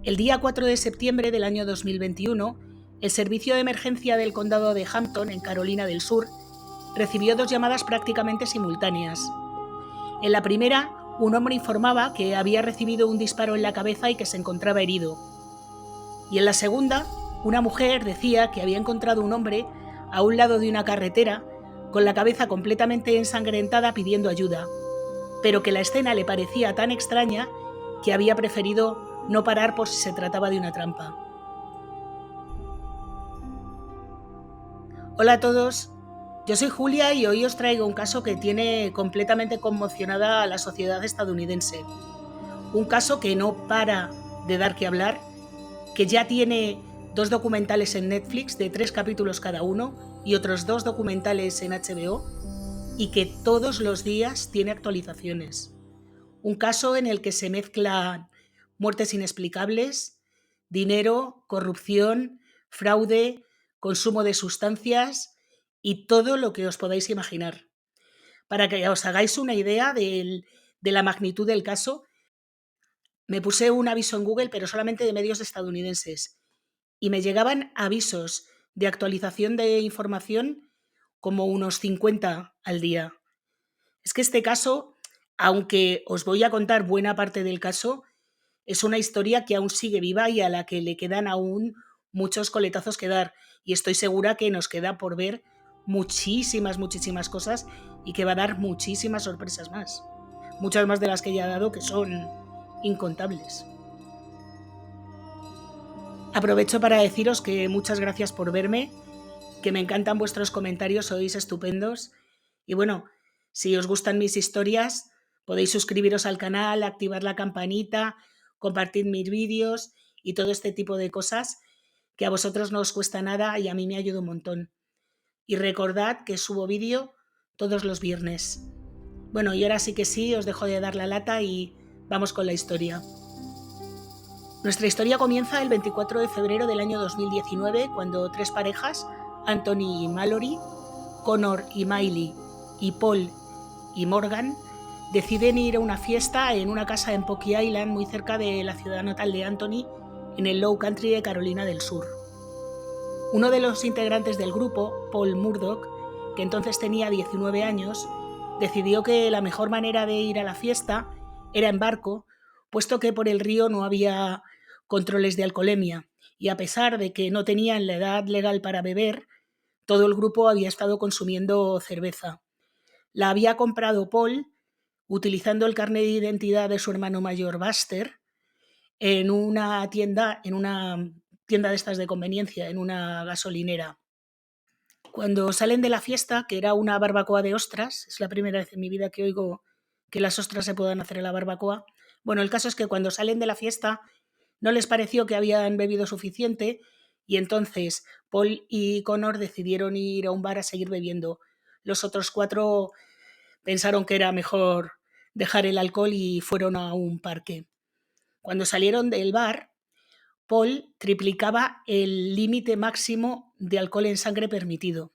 El día 4 de septiembre del año 2021, el Servicio de Emergencia del Condado de Hampton, en Carolina del Sur, recibió dos llamadas prácticamente simultáneas. En la primera, un hombre informaba que había recibido un disparo en la cabeza y que se encontraba herido. Y en la segunda, una mujer decía que había encontrado un hombre a un lado de una carretera con la cabeza completamente ensangrentada pidiendo ayuda, pero que la escena le parecía tan extraña que había preferido no parar por si se trataba de una trampa. Hola a todos, yo soy Julia y hoy os traigo un caso que tiene completamente conmocionada a la sociedad estadounidense. Un caso que no para de dar que hablar, que ya tiene 2 documentales en Netflix de 3 capítulos cada uno y otros 2 documentales en HBO, y que todos los días tiene actualizaciones. Un caso en el que se mezclan muertes inexplicables, dinero, corrupción, fraude, consumo de sustancias y todo lo que os podáis imaginar. Para que os hagáis una idea de la magnitud del caso, me puse un aviso en Google, pero solamente de medios estadounidenses, y me llegaban avisos de actualización de información como unos 50 al día. Es que este caso, aunque os voy a contar buena parte del caso, es una historia que aún sigue viva y a la que le quedan aún muchos coletazos que dar. Y estoy segura que nos queda por ver muchísimas cosas y que va a dar muchísimas sorpresas más. Muchas más de las que ya ha dado, que son incontables. Aprovecho para deciros que muchas gracias por verme, que me encantan vuestros comentarios, sois estupendos. Y bueno, si os gustan mis historias, podéis suscribiros al canal, activar la campanita, compartir mis vídeos y todo este tipo de cosas que a vosotros no os cuesta nada y a mí me ayuda un montón. Y recordad que subo vídeo todos los viernes. Bueno, y ahora sí que sí, os dejo de dar la lata y vamos con la historia. Nuestra historia comienza el 24 de febrero del año 2019, cuando 3 parejas, Anthony y Mallory, Connor y Miley y Paul y Morgan, deciden ir a una fiesta en una casa en Pocky Island, muy cerca de la ciudad natal de Anthony, en el Low Country de Carolina del Sur. Uno de los integrantes del grupo, Paul Murdoch, que entonces tenía 19 años, decidió que la mejor manera de ir a la fiesta era en barco, puesto que por el río no había controles de alcoholemia, y a pesar de que no tenían la edad legal para beber, todo el grupo había estado consumiendo cerveza. La había comprado Paul utilizando el carnet de identidad de su hermano mayor Buster en una tienda de estas de conveniencia, en una gasolinera. Cuando salen de la fiesta, que era una barbacoa de ostras, es la primera vez en mi vida que oigo que las ostras se puedan hacer en la barbacoa. Bueno, el caso es que cuando salen de la fiesta no les pareció que habían bebido suficiente y entonces Paul y Connor decidieron ir a un bar a seguir bebiendo. Los otros 4 pensaron que era mejor dejar el alcohol y fueron a un parque. Cuando salieron del bar, Paul triplicaba el límite máximo de alcohol en sangre permitido.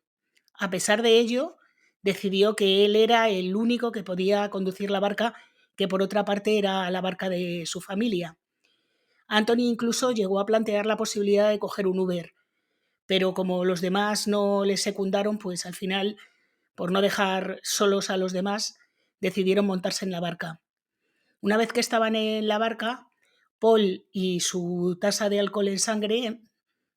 A pesar de ello, decidió que él era el único que podía conducir la barca, que por otra parte era la barca de su familia. Anthony incluso llegó a plantear la posibilidad de coger un Uber, pero como los demás no le secundaron, pues al final, por no dejar solos a los demás, decidieron montarse en la barca. Una vez que estaban en la barca, Paul y su tasa de alcohol en sangre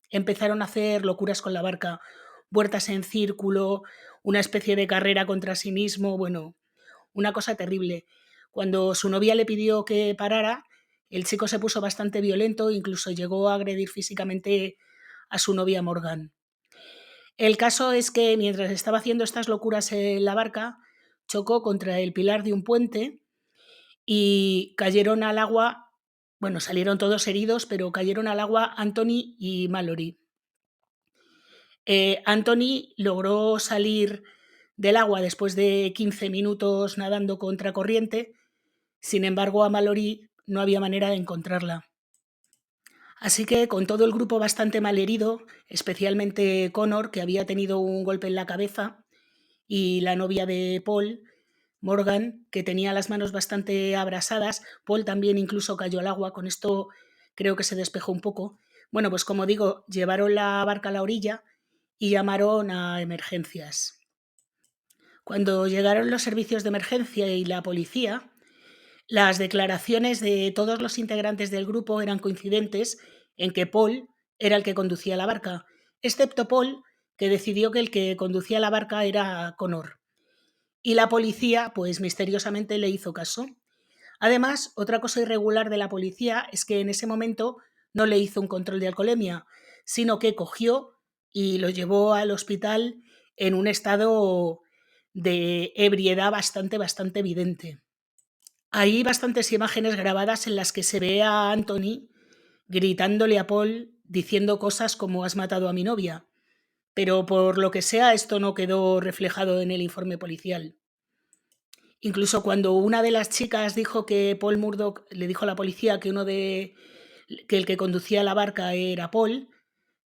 empezaron a hacer locuras con la barca, vueltas en círculo, una especie de carrera contra sí mismo, bueno, una cosa terrible. Cuando su novia le pidió que parara, el chico se puso bastante violento, incluso llegó a agredir físicamente a su novia Morgan. El caso es que mientras estaba haciendo estas locuras en la barca, chocó contra el pilar de un puente y cayeron al agua, bueno, salieron todos heridos, pero cayeron al agua Anthony y Mallory. Anthony logró salir del agua después de 15 minutos nadando contracorriente, sin embargo a Mallory no había manera de encontrarla. Así que con todo el grupo bastante malherido, especialmente Connor, que había tenido un golpe en la cabeza, y la novia de Paul, Morgan, que tenía las manos bastante abrasadas, Paul también incluso cayó al agua. Con esto creo que se despejó un poco. Bueno, pues como digo, llevaron la barca a la orilla y llamaron a emergencias. Cuando llegaron los servicios de emergencia y la policía, las declaraciones de todos los integrantes del grupo eran coincidentes en que Paul era el que conducía la barca, excepto Paul, que decidió que el que conducía la barca era Connor. Y la policía, pues misteriosamente le hizo caso. Además, otra cosa irregular de la policía es que en ese momento no le hizo un control de alcoholemia, sino que cogió y lo llevó al hospital en un estado de ebriedad bastante evidente. Hay bastantes imágenes grabadas en las que se ve a Anthony gritándole a Paul diciendo cosas como has matado a mi novia, pero por lo que sea esto no quedó reflejado en el informe policial. Incluso cuando una de las chicas dijo que Paul Murdoch le dijo a la policía que que el que conducía la barca era Paul,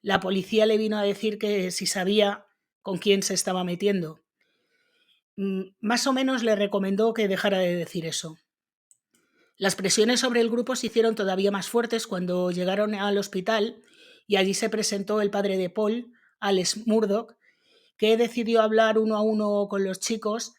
la policía le vino a decir que si sabía con quién se estaba metiendo. Más o menos le recomendó que dejara de decir eso. Las presiones sobre el grupo se hicieron todavía más fuertes cuando llegaron al hospital y allí se presentó el padre de Paul, Alex Murdoch, que decidió hablar uno a uno con los chicos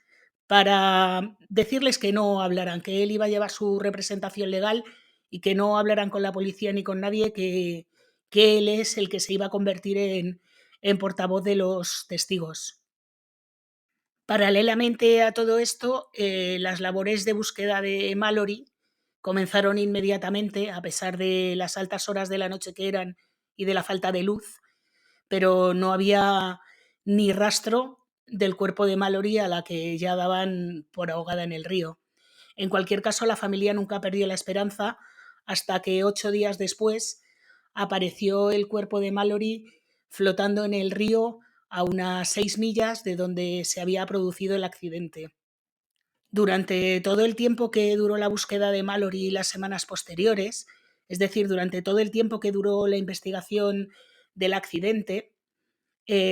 para decirles que no hablaran, que él iba a llevar su representación legal y que no hablaran con la policía ni con nadie, que él es el que se iba a convertir en portavoz de los testigos. Paralelamente a todo esto, las labores de búsqueda de Mallory comenzaron inmediatamente, a pesar de las altas horas de la noche que eran y de la falta de luz, pero no había ni rastro del cuerpo de Mallory, a la que ya daban por ahogada en el río. En cualquier caso, la familia nunca perdió la esperanza hasta que 8 días después apareció el cuerpo de Mallory flotando en el río a unas 6 millas de donde se había producido el accidente. Durante todo el tiempo que duró la búsqueda de Mallory y las semanas posteriores, es decir, durante todo el tiempo que duró la investigación del accidente,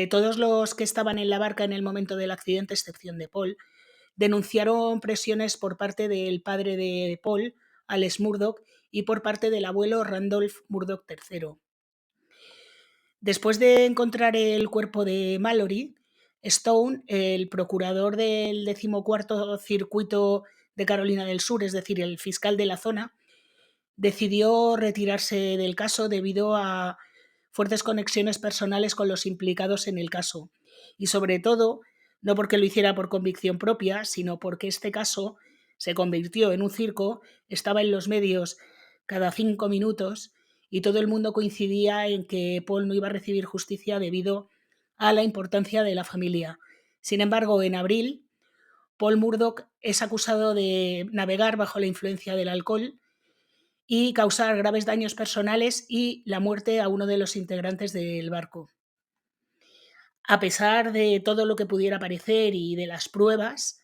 todos los que estaban en la barca en el momento del accidente, excepción de Paul, denunciaron presiones por parte del padre de Paul, Alex Murdoch, y por parte del abuelo Randolph Murdoch III. Después de encontrar el cuerpo de Mallory, Stone, el procurador del 14º circuito de Carolina del Sur, es decir, el fiscal de la zona, decidió retirarse del caso debido a fuertes conexiones personales con los implicados en el caso. Y sobre todo, no porque lo hiciera por convicción propia, sino porque este caso se convirtió en un circo, estaba en los medios cada 5 minutos y todo el mundo coincidía en que Paul no iba a recibir justicia debido a la importancia de la familia. Sin embargo, en abril, Paul Murdoch es acusado de navegar bajo la influencia del alcohol y causar graves daños personales y la muerte a uno de los integrantes del barco. A pesar de todo lo que pudiera parecer y de las pruebas,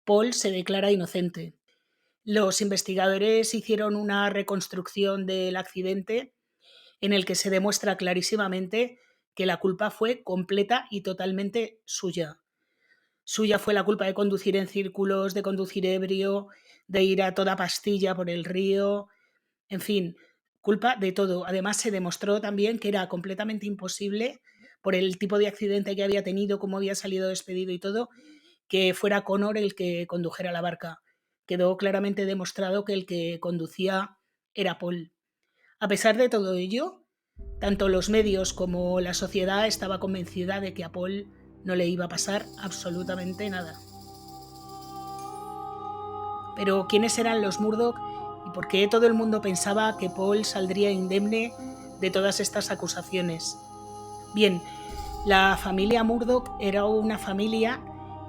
Paul se declara inocente. Los investigadores hicieron una reconstrucción del accidente en el que se demuestra clarísimamente que la culpa fue completa y totalmente suya. Suya fue la culpa de conducir en círculos, de conducir ebrio, de ir a toda pastilla por el río, en fin, culpa de todo. Además, se demostró también que era completamente imposible, por el tipo de accidente que había tenido, cómo había salido despedido y todo, que fuera Connor el que condujera la barca. Quedó claramente demostrado que el que conducía era Paul. A pesar de todo ello, tanto los medios como la sociedad estaba convencida de que a Paul no le iba a pasar absolutamente nada. Pero ¿quiénes eran los Murdoch y por qué todo el mundo pensaba que Paul saldría indemne de todas estas acusaciones? Bien, la familia Murdoch era una familia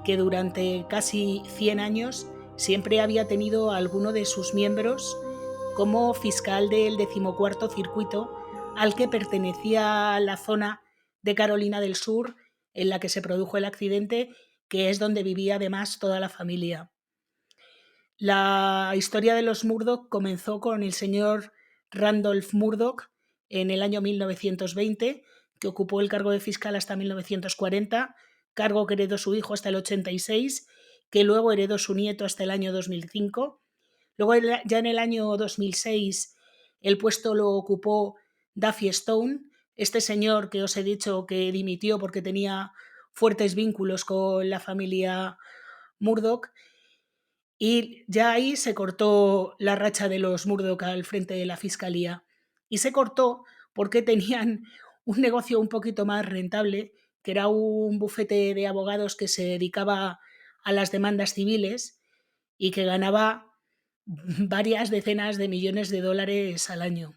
que durante casi 100 años siempre había tenido a alguno de sus miembros como fiscal del 14º circuito, al que pertenecía la zona de Carolina del Sur en la que se produjo el accidente, que es donde vivía además toda la familia. La historia de los Murdoch comenzó con el señor Randolph Murdoch en el año 1920, que ocupó el cargo de fiscal hasta 1940, cargo que heredó su hijo hasta el 86, que luego heredó su nieto hasta el año 2005. Luego, ya en el año 2006, el puesto lo ocupó Duffy Stone, este señor que os he dicho que dimitió porque tenía fuertes vínculos con la familia Murdoch, y ya ahí se cortó la racha de los Murdoch al frente de la fiscalía. Y se cortó porque tenían un negocio un poquito más rentable, que era un bufete de abogados que se dedicaba a las demandas civiles y que ganaba varias decenas de millones de dólares al año.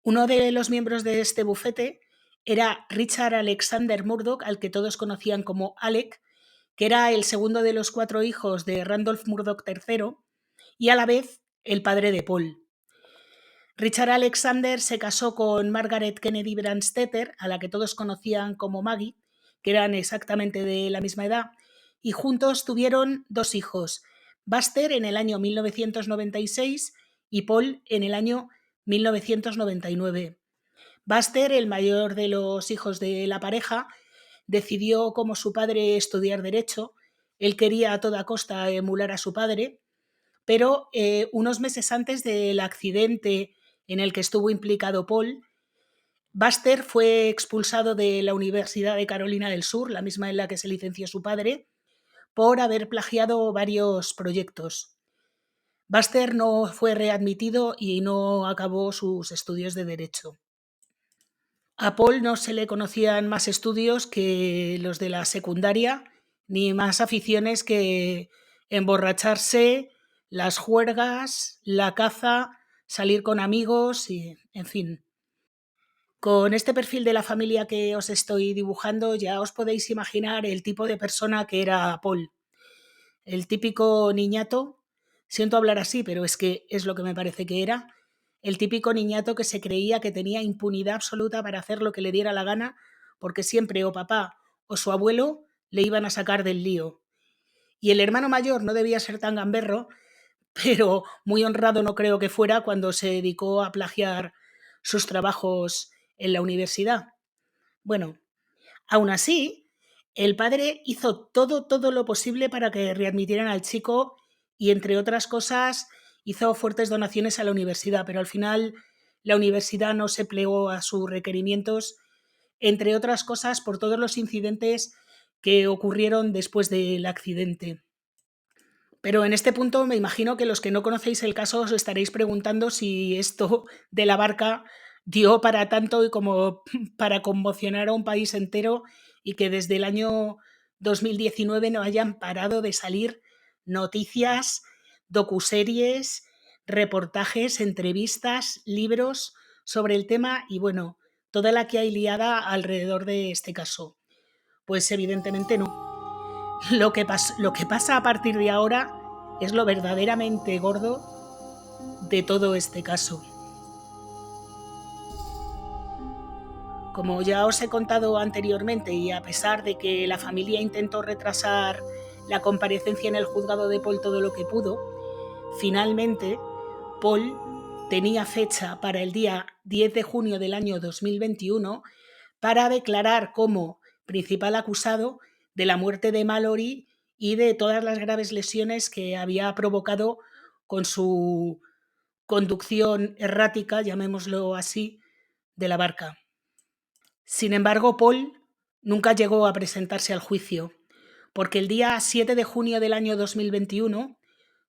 Uno de los miembros de este bufete era Richard Alexander Murdoch, al que todos conocían como Alec, que era el segundo de los 4 hijos de Randolph Murdoch III y a la vez el padre de Paul. Richard Alexander se casó con Margaret Kennedy Brandstetter, a la que todos conocían como Maggie, que eran exactamente de la misma edad, y juntos tuvieron 2 hijos, Buster en el año 1996 y Paul en el año 1999. Buster, el mayor de los hijos de la pareja, decidió, como su padre, estudiar Derecho. Él quería a toda costa emular a su padre, pero unos meses antes del accidente en el que estuvo implicado Paul, Buster fue expulsado de la Universidad de Carolina del Sur, la misma en la que se licenció su padre, por haber plagiado varios proyectos. Buster no fue readmitido y no acabó sus estudios de Derecho. A Paul no se le conocían más estudios que los de la secundaria, ni más aficiones que emborracharse, las juergas, la caza, salir con amigos y, en fin. Con este perfil de la familia que os estoy dibujando ya os podéis imaginar el tipo de persona que era Paul. El típico niñato, siento hablar así, pero es que es lo que me parece que era, el típico niñato que se creía que tenía impunidad absoluta para hacer lo que le diera la gana, porque siempre o papá o su abuelo le iban a sacar del lío. Y el hermano mayor no debía ser tan gamberro, pero muy honrado no creo que fuera cuando se dedicó a plagiar sus trabajos en la universidad. Bueno, aún así, el padre hizo todo lo posible para que readmitieran al chico y, entre otras cosas, hizo fuertes donaciones a la universidad, pero al final la universidad no se plegó a sus requerimientos, entre otras cosas por todos los incidentes que ocurrieron después del accidente. Pero en este punto me imagino que los que no conocéis el caso os estaréis preguntando si esto de la barca dio para tanto y como para conmocionar a un país entero y que desde el año 2019 no hayan parado de salir noticias, docuseries, reportajes, entrevistas, libros sobre el tema y bueno, toda la que hay liada alrededor de este caso. Pues evidentemente no. Lo que pasa a partir de ahora es lo verdaderamente gordo de todo este caso. Como ya os he contado anteriormente, y a pesar de que la familia intentó retrasar la comparecencia en el juzgado de Paul todo lo que pudo, finalmente Paul tenía fecha para el día 10 de junio del año 2021 para declarar como principal acusado de la muerte de Mallory y de todas las graves lesiones que había provocado con su conducción errática, llamémoslo así, de la barca. Sin embargo, Paul nunca llegó a presentarse al juicio, porque el día 7 de junio del año 2021,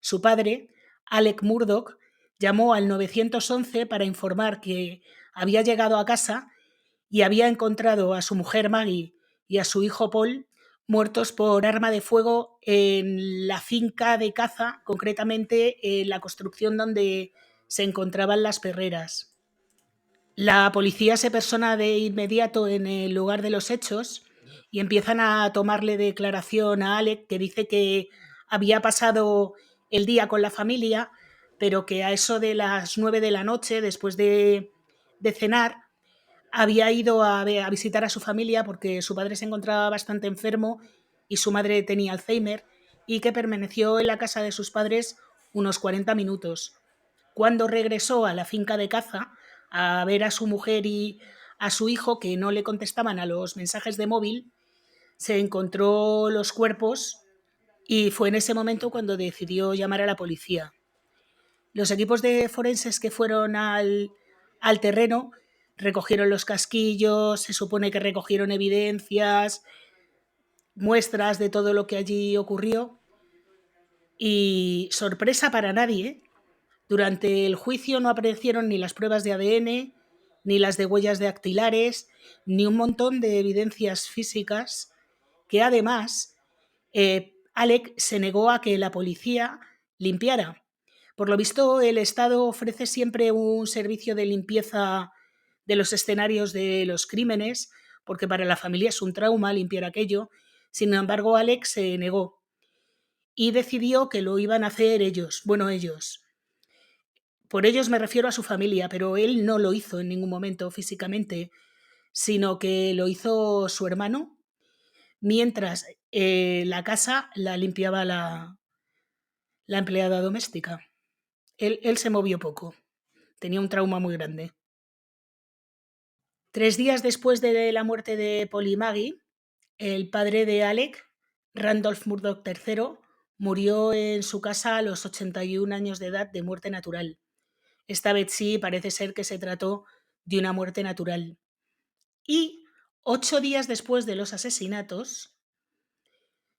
su padre, Alec Murdoch, llamó al 911 para informar que había llegado a casa y había encontrado a su mujer Maggie y a su hijo Paul muertos por arma de fuego en la finca de caza, concretamente en la construcción donde se encontraban las perreras. La policía se persona de inmediato en el lugar de los hechos y empiezan a tomarle declaración a Alec, que dice que había pasado el día con la familia, pero que a eso de las 9 de la noche, después de cenar, había ido a visitar a su familia porque su padre se encontraba bastante enfermo y su madre tenía Alzheimer, y que permaneció en la casa de sus padres unos 40 minutos. Cuando regresó a la finca de caza a ver a su mujer y a su hijo, que no le contestaban a los mensajes de móvil, se encontró los cuerpos y fue en ese momento cuando decidió llamar a la policía. Los equipos de forenses que fueron al terreno recogieron los casquillos, se supone que recogieron evidencias, muestras de todo lo que allí ocurrió. Y sorpresa para nadie, durante el juicio no aparecieron ni las pruebas de ADN, ni las de huellas dactilares, ni un montón de evidencias físicas que además Alec se negó a que la policía limpiara. Por lo visto, el Estado ofrece siempre un servicio de limpieza de los escenarios de los crímenes, porque para la familia es un trauma limpiar aquello. Sin embargo, Alec se negó y decidió que lo iban a hacer ellos. Bueno, ellos. Por ellos me refiero a su familia, pero él no lo hizo en ningún momento físicamente, sino que lo hizo su hermano, mientras la casa la limpiaba la empleada doméstica. Él se movió poco, tenía un trauma muy grande. 3 días después de la muerte de Paul y Maggie, el padre de Alec, Randolph Murdoch III, murió en su casa a los 81 años de edad de muerte natural. Esta vez sí parece ser que se trató de una muerte natural. Y 8 días después de los asesinatos,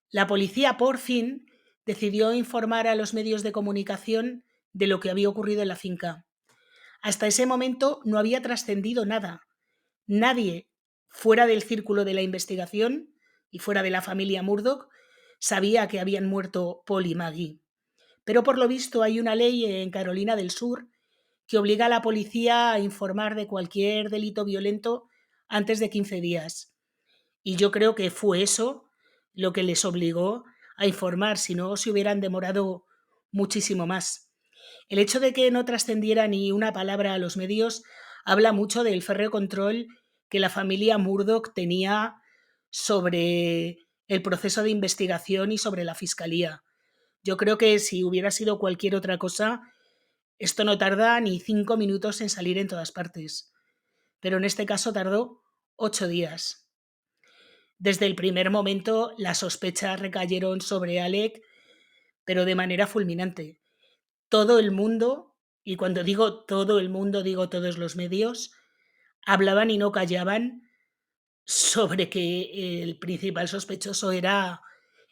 la policía por fin decidió informar a los medios de comunicación de lo que había ocurrido en la finca. Hasta ese momento no había trascendido nada. Nadie fuera del círculo de la investigación y fuera de la familia Murdoch sabía que habían muerto Paul y Maggie. Pero por lo visto hay una ley en Carolina del Sur que obliga a la policía a informar de cualquier delito violento antes de 15 días. Y yo creo que fue eso lo que les obligó a informar, si no se hubieran demorado muchísimo más. El hecho de que no trascendiera ni una palabra a los medios habla mucho del férreo control que la familia Murdoch tenía sobre el proceso de investigación y sobre la fiscalía. Yo creo que si hubiera sido cualquier otra cosa, esto no tarda ni 5 minutos en salir en todas partes. Pero en este caso tardó 8 días. Desde el primer momento, las sospechas recayeron sobre Alec, pero de manera fulminante. Todo el mundo, y cuando digo todo el mundo, digo todos los medios, hablaban y no callaban sobre que el principal sospechoso era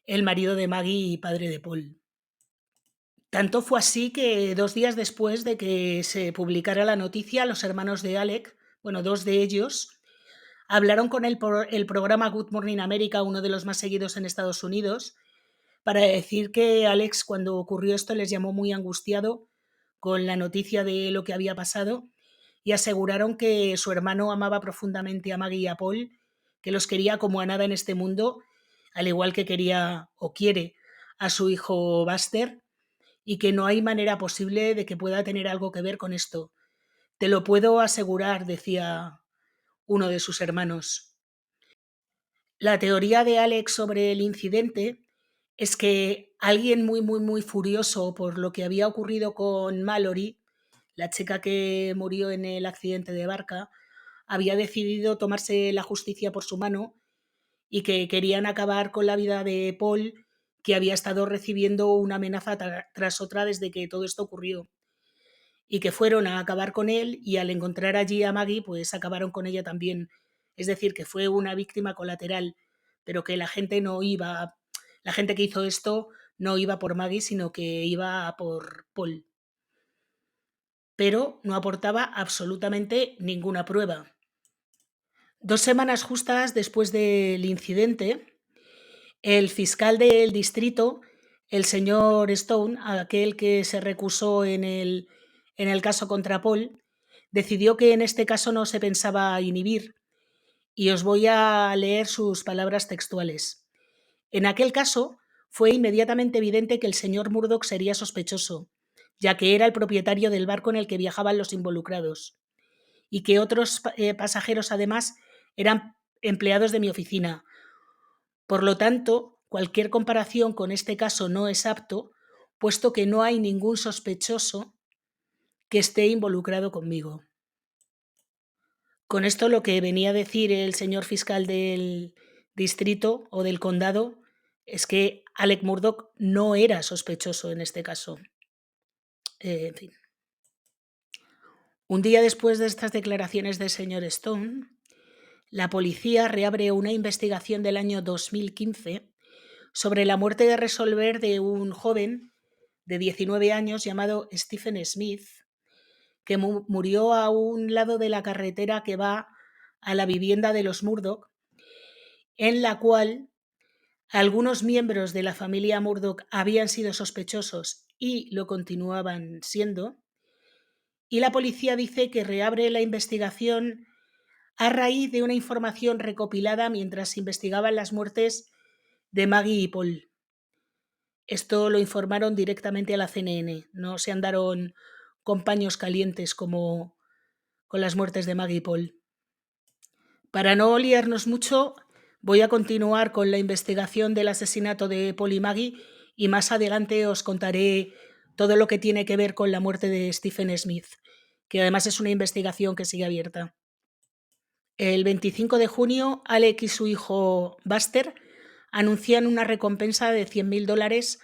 el marido de Maggie y padre de Paul. Tanto fue así que 2 días después de que se publicara la noticia, los hermanos de Alec, bueno, 2 de ellos, hablaron con el programa Good Morning America, uno de los más seguidos en Estados Unidos, para decir que Alex, cuando ocurrió esto, les llamó muy angustiado con la noticia de lo que había pasado y aseguraron que su hermano amaba profundamente a Maggie y a Paul, que los quería como a nada en este mundo, al igual que quería o quiere a su hijo Buster, y que no hay manera posible de que pueda tener algo que ver con esto. Te lo puedo asegurar, decía uno de sus hermanos. La teoría de Alex sobre el incidente es que alguien muy furioso por lo que había ocurrido con Mallory, la chica que murió en el accidente de barca, había decidido tomarse la justicia por su mano y que querían acabar con la vida de Paul, que había estado recibiendo una amenaza tras otra desde que todo esto ocurrió. Y que fueron a acabar con él y al encontrar allí a Maggie, pues acabaron con ella también. Es decir, que fue una víctima colateral, pero que la gente no iba, la gente que hizo esto no iba por Maggie, sino que iba por Paul. Pero no aportaba absolutamente ninguna prueba. 2 semanas justas después del incidente, el fiscal del distrito, el señor Stone, aquel que se recusó en el caso contra Paul, decidió que en este caso no se pensaba inhibir, y os voy a leer sus palabras textuales. En aquel caso, fue inmediatamente evidente que el señor Murdoch sería sospechoso, ya que era el propietario del barco en el que viajaban los involucrados, y que otros pasajeros además eran empleados de mi oficina. Por lo tanto, cualquier comparación con este caso no es apto, puesto que no hay ningún sospechoso que esté involucrado conmigo. Con esto lo que venía a decir el señor fiscal del distrito o del condado es que Alec Murdoch no era sospechoso en este caso. En fin. Un día después de estas declaraciones del señor Stone, la policía reabre una investigación del año 2015 sobre la muerte de resolver de un joven de 19 años llamado Stephen Smith, que murió a un lado de la carretera que va a la vivienda de los Murdoch, en la cual algunos miembros de la familia Murdoch habían sido sospechosos y lo continuaban siendo, y la policía dice que reabre la investigación a raíz de una información recopilada mientras investigaban las muertes de Maggie y Paul. Esto lo informaron directamente a la CNN, no se andaron con paños calientes como con las muertes de Maggie y Paul. Para no liarnos mucho, voy a continuar con la investigación del asesinato de Paul y Maggie y más adelante os contaré todo lo que tiene que ver con la muerte de Stephen Smith, que además es una investigación que sigue abierta. El 25 de junio, Alec y su hijo Buster anuncian una recompensa de $100,000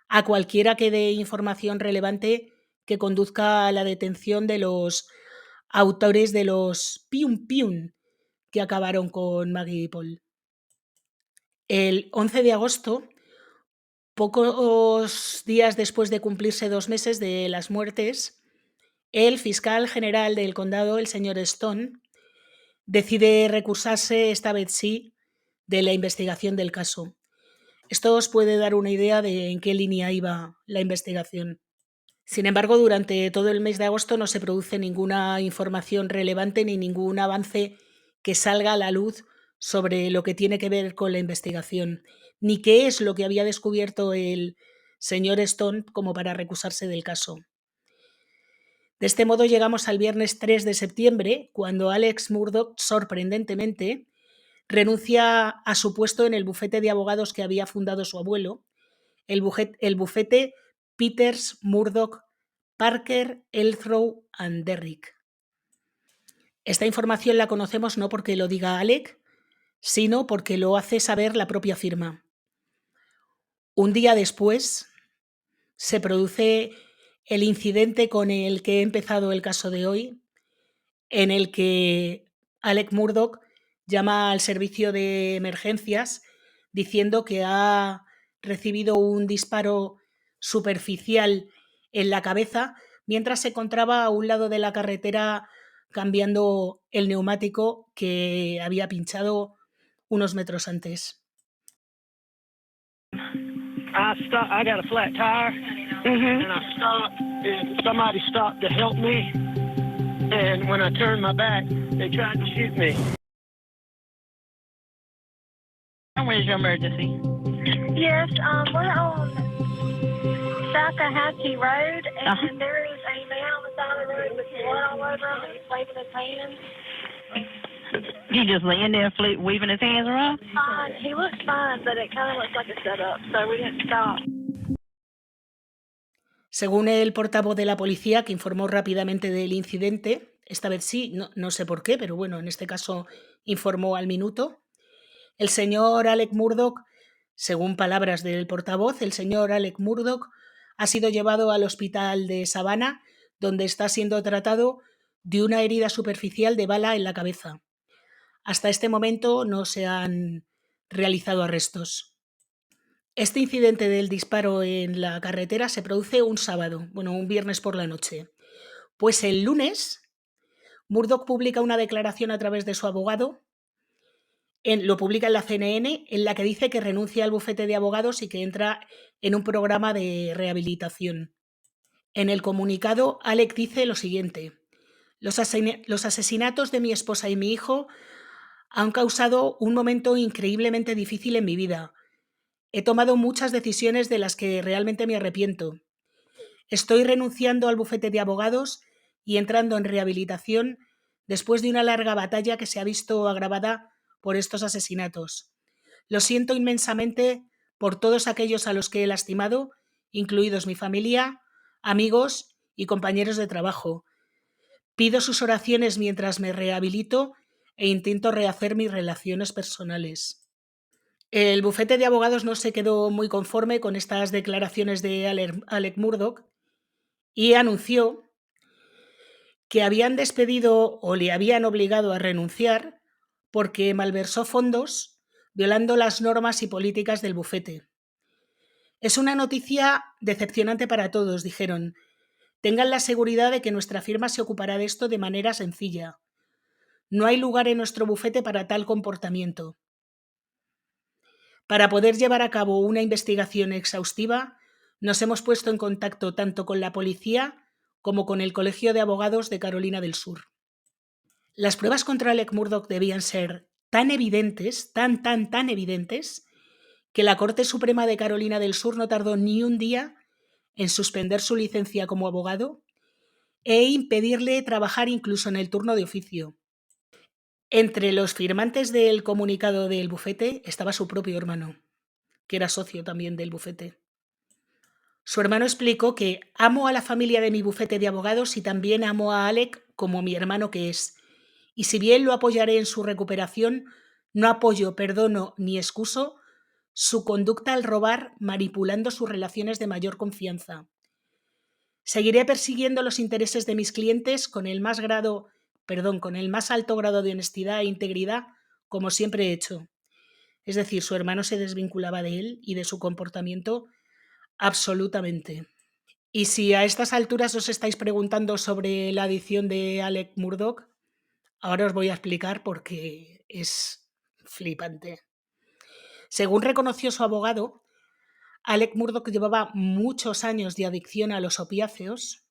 a cualquiera que dé información relevante que conduzca a la detención de los autores de los Pium Pium que acabaron con Maggie y Paul. El 11 de agosto, pocos días después de cumplirse 2 meses de las muertes, el fiscal general del condado, el señor Stone, decide recusarse, esta vez sí, de la investigación del caso. Esto os puede dar una idea de en qué línea iba la investigación. Sin embargo, durante todo el mes de agosto no se produce ninguna información relevante ni ningún avance que salga a la luz sobre lo que tiene que ver con la investigación, ni qué es lo que había descubierto el señor Stone como para recusarse del caso. De este modo llegamos al viernes 3 de septiembre, cuando Alex Murdoch, sorprendentemente, renuncia a su puesto en el bufete de abogados que había fundado su abuelo, el bufete Peters, Murdoch, Parker, Elthrow and Derrick. Esta información la conocemos no porque lo diga Alec, sino porque lo hace saber la propia firma. Un día después se produce el incidente con el que he empezado el caso de hoy, en el que Alec Murdoch llama al servicio de emergencias diciendo que ha recibido un disparo superficial en la cabeza mientras se encontraba a un lado de la carretera cambiando el neumático que había pinchado unos metros antes. I got a flat tire, and I stopped, and somebody stopped to help me, and when I turned my back, they tried to shoot me. Where's your emergency? Yes, we're on Salcahatchee Road, and there is a man on the side of the road with blood all over him. He's waving his hands. He just laying there waving his hands around? Fine. He looks fine, but it kind of looks like a setup, so we didn't stop. Según el portavoz de la policía, que informó rápidamente del incidente, esta vez sí, no sé por qué, pero bueno, en este caso informó al minuto, el señor Alec Murdoch, según palabras del portavoz, el señor Alec Murdoch ha sido llevado al hospital de Savannah, donde está siendo tratado de una herida superficial de bala en la cabeza. Hasta este momento no se han realizado arrestos. Este incidente del disparo en la carretera se produce un sábado, un viernes por la noche. Pues el lunes, Murdoch publica una declaración a través de su abogado, lo publica en la CNN, en la que dice que renuncia al bufete de abogados y que entra en un programa de rehabilitación. En el comunicado, Alec dice lo siguiente: los asesinatos de mi esposa y mi hijo han causado un momento increíblemente difícil en mi vida. He tomado muchas decisiones de las que realmente me arrepiento. Estoy renunciando al bufete de abogados y entrando en rehabilitación después de una larga batalla que se ha visto agravada por estos asesinatos. Lo siento inmensamente por todos aquellos a los que he lastimado, incluidos mi familia, amigos y compañeros de trabajo. Pido sus oraciones mientras me rehabilito e intento rehacer mis relaciones personales. El bufete de abogados no se quedó muy conforme con estas declaraciones de Alec Murdoch y anunció que habían despedido o le habían obligado a renunciar porque malversó fondos violando las normas y políticas del bufete. Es una noticia decepcionante para todos, dijeron. Tengan la seguridad de que nuestra firma se ocupará de esto de manera sencilla. No hay lugar en nuestro bufete para tal comportamiento. Para poder llevar a cabo una investigación exhaustiva, nos hemos puesto en contacto tanto con la policía como con el Colegio de Abogados de Carolina del Sur. Las pruebas contra Alec Murdoch debían ser tan evidentes, tan evidentes, que la Corte Suprema de Carolina del Sur no tardó ni un día en suspender su licencia como abogado e impedirle trabajar incluso en el turno de oficio. Entre los firmantes del comunicado del bufete estaba su propio hermano, que era socio también del bufete. Su hermano explicó que amo a la familia de mi bufete de abogados y también amo a Alec como mi hermano que es. Y si bien lo apoyaré en su recuperación, no apoyo, perdono ni excuso su conducta al robar, manipulando sus relaciones de mayor confianza. Seguiré persiguiendo los intereses de mis clientes con el más alto grado de honestidad e integridad, como siempre he hecho. Es decir, su hermano se desvinculaba de él y de su comportamiento absolutamente. Y si a estas alturas os estáis preguntando sobre la adicción de Alec Murdoch, ahora os voy a explicar porque es flipante. Según reconoció su abogado, Alec Murdoch llevaba muchos años de adicción a los opiáceos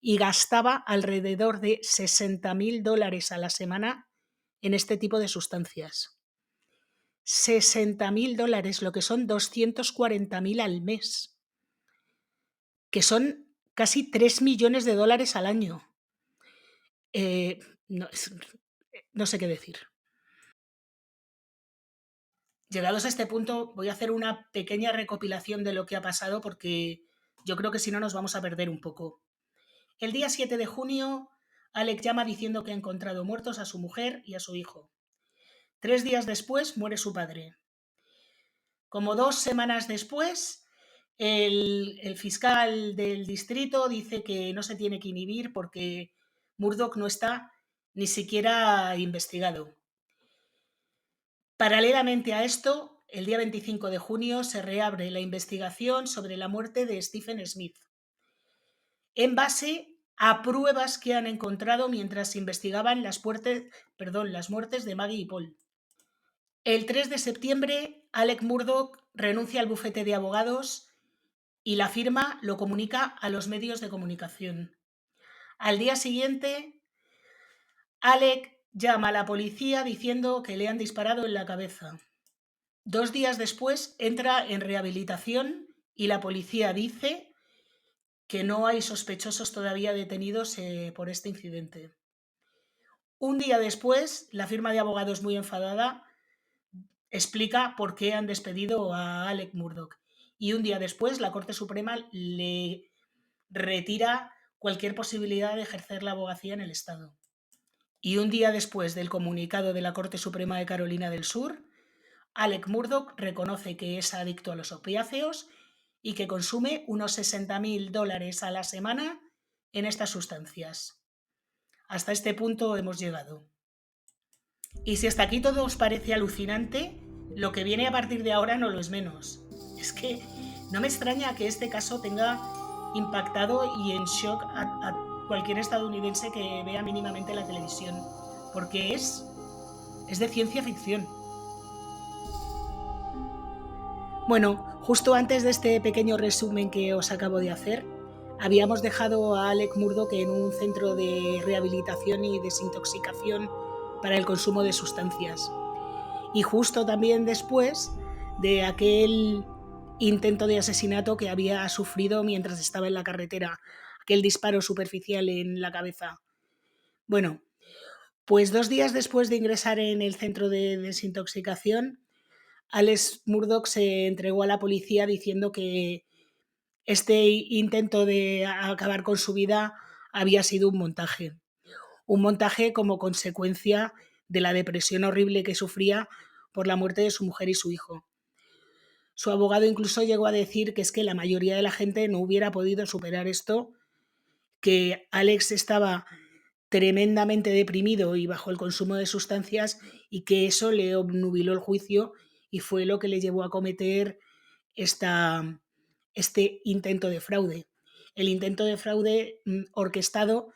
y gastaba alrededor de $60.000 a la semana en este tipo de sustancias. $60.000, lo que son 240.000 al mes, que son casi $3 millones al año. No sé qué decir. Llegados a este punto, voy a hacer una pequeña recopilación de lo que ha pasado porque yo creo que si no nos vamos a perder un poco. El día 7 de junio, Alec llama diciendo que ha encontrado muertos a su mujer y a su hijo. 3 días después muere su padre. Como 2 semanas después, el fiscal del distrito dice que no se tiene que inhibir porque Murdoch no está ni siquiera investigado. Paralelamente a esto, el día 25 de junio se reabre la investigación sobre la muerte de Stephen Smith, en base a pruebas que han encontrado mientras investigaban las muertes de Maggie y Paul. El 3 de septiembre, Alec Murdoch renuncia al bufete de abogados y la firma lo comunica a los medios de comunicación. Al día siguiente, Alec llama a la policía diciendo que le han disparado en la cabeza. 2 días después entra en rehabilitación y la policía dice que no hay sospechosos todavía detenidos por este incidente. Un día después, la firma de abogados, muy enfadada, explica por qué han despedido a Alec Murdoch. Y un día después, la Corte Suprema le retira cualquier posibilidad de ejercer la abogacía en el Estado. Y un día después del comunicado de la Corte Suprema de Carolina del Sur, Alec Murdoch reconoce que es adicto a los opiáceos y que consume unos $60.000 a la semana en estas sustancias. Hasta este punto hemos llegado. Y si hasta aquí todo os parece alucinante, lo que viene a partir de ahora no lo es menos. Es que no me extraña que este caso tenga impactado y en shock a cualquier estadounidense que vea mínimamente la televisión, porque es de ciencia ficción. Bueno, justo antes de este pequeño resumen que os acabo de hacer, habíamos dejado a Alec Murdoch en un centro de rehabilitación y desintoxicación para el consumo de sustancias. Y justo también después de aquel intento de asesinato que había sufrido mientras estaba en la carretera, aquel disparo superficial en la cabeza. Bueno, pues 2 días después de ingresar en el centro de desintoxicación, Alec Murdoch se entregó a la policía diciendo que este intento de acabar con su vida había sido un montaje como consecuencia de la depresión horrible que sufría por la muerte de su mujer y su hijo. Su abogado incluso llegó a decir que es que la mayoría de la gente no hubiera podido superar esto que Alex estaba tremendamente deprimido y bajo el consumo de sustancias y que eso le obnubiló el juicio y fue lo que le llevó a cometer este intento de fraude. El intento de fraude orquestado,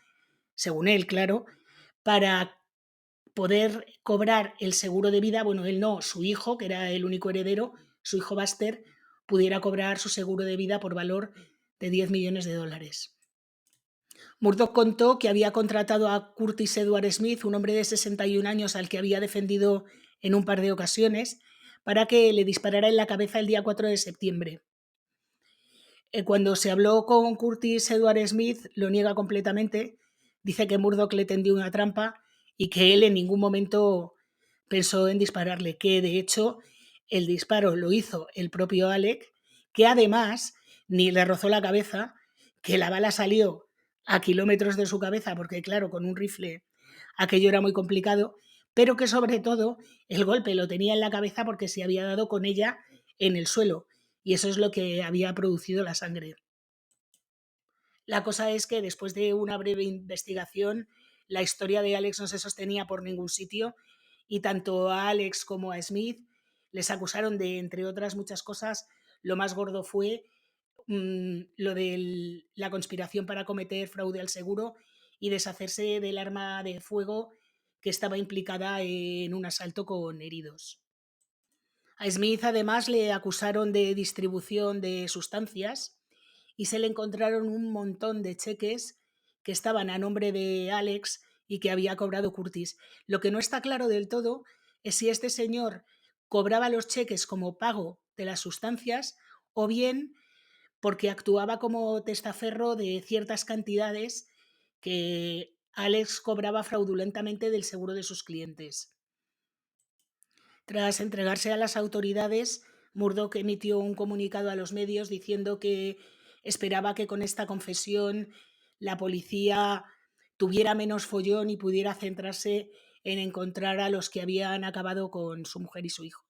según él, claro, para poder cobrar el seguro de vida, bueno, él no, su hijo, que era el único heredero, su hijo Buster, pudiera cobrar su seguro de vida por valor de $10 millones. Murdoch contó que había contratado a Curtis Edward Smith, un hombre de 61 años al que había defendido en un par de ocasiones, para que le disparara en la cabeza el día 4 de septiembre. Cuando se habló con Curtis Edward Smith, lo niega completamente, dice que Murdoch le tendió una trampa y que él en ningún momento pensó en dispararle, que de hecho el disparo lo hizo el propio Alec, que además ni le rozó la cabeza, que la bala salió a kilómetros de su cabeza, porque claro, con un rifle aquello era muy complicado, pero que sobre todo el golpe lo tenía en la cabeza porque se había dado con ella en el suelo, y eso es lo que había producido la sangre. La cosa es que después de una breve investigación, la historia de Alex no se sostenía por ningún sitio y tanto a Alex como a Smith les acusaron de, entre otras muchas cosas, lo más gordo fue lo de la conspiración para cometer fraude al seguro y deshacerse del arma de fuego que estaba implicada en un asalto con heridos. A Smith además le acusaron de distribución de sustancias y se le encontraron un montón de cheques que estaban a nombre de Alex y que había cobrado Curtis. Lo que no está claro del todo es si este señor cobraba los cheques como pago de las sustancias o bien porque actuaba como testaferro de ciertas cantidades que Alex cobraba fraudulentamente del seguro de sus clientes. Tras entregarse a las autoridades, Murdoch emitió un comunicado a los medios diciendo que esperaba que con esta confesión la policía tuviera menos follón y pudiera centrarse en encontrar a los que habían acabado con su mujer y su hijo.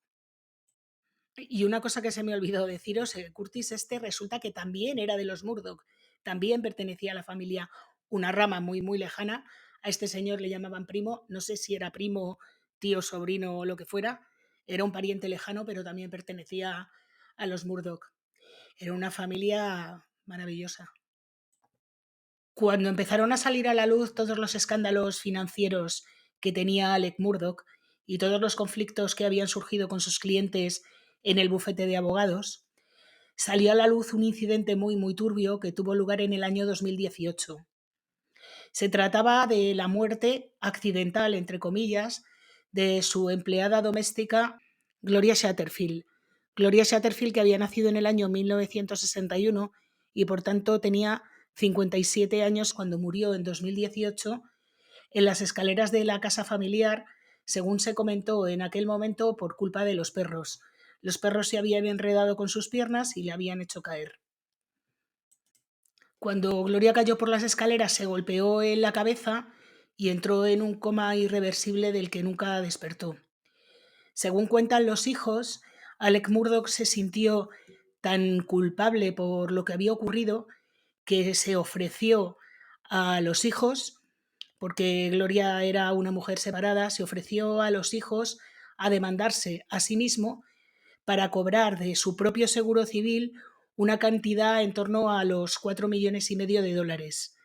Y una cosa que se me olvidó deciros, Curtis resulta que también era de los Murdoch, también pertenecía a la familia, una rama muy, muy lejana. A este señor le llamaban primo, no sé si era primo, tío, sobrino o lo que fuera, era un pariente lejano, pero también pertenecía a los Murdoch. Era una familia maravillosa. Cuando empezaron a salir a la luz todos los escándalos financieros que tenía Alec Murdoch y todos los conflictos que habían surgido con sus clientes en el bufete de abogados, salió a la luz un incidente muy, muy turbio que tuvo lugar en el año 2018. Se trataba de la muerte accidental, entre comillas, de su empleada doméstica Gloria Satterfield. Gloria Satterfield, que había nacido en el año 1961 y por tanto tenía 57 años cuando murió en 2018 en las escaleras de la casa familiar, según se comentó en aquel momento, por culpa de los perros. Los perros se habían enredado con sus piernas y le habían hecho caer. Cuando Gloria cayó por las escaleras se golpeó en la cabeza y entró en un coma irreversible del que nunca despertó. Según cuentan los hijos, Alec Murdoch se sintió tan culpable por lo que había ocurrido que se ofreció a los hijos, porque Gloria era una mujer separada, se ofreció a los hijos a demandarse a sí mismo para cobrar de su propio seguro civil una cantidad en torno a los $4,5 millones.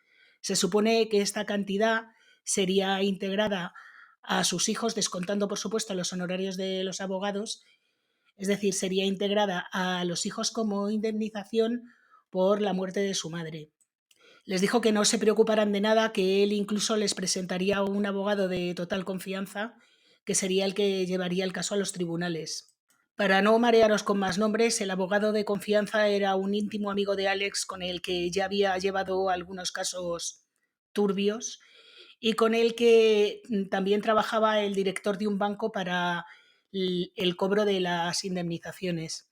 Se supone que esta cantidad sería integrada a sus hijos, descontando por supuesto los honorarios de los abogados, es decir, sería integrada a los hijos como indemnización por la muerte de su madre. Les dijo que no se preocuparan de nada, que él incluso les presentaría a un abogado de total confianza, que sería el que llevaría el caso a los tribunales. Para no marearos con más nombres, el abogado de confianza era un íntimo amigo de Alex con el que ya había llevado algunos casos turbios y con el que también trabajaba el director de un banco para el cobro de las indemnizaciones.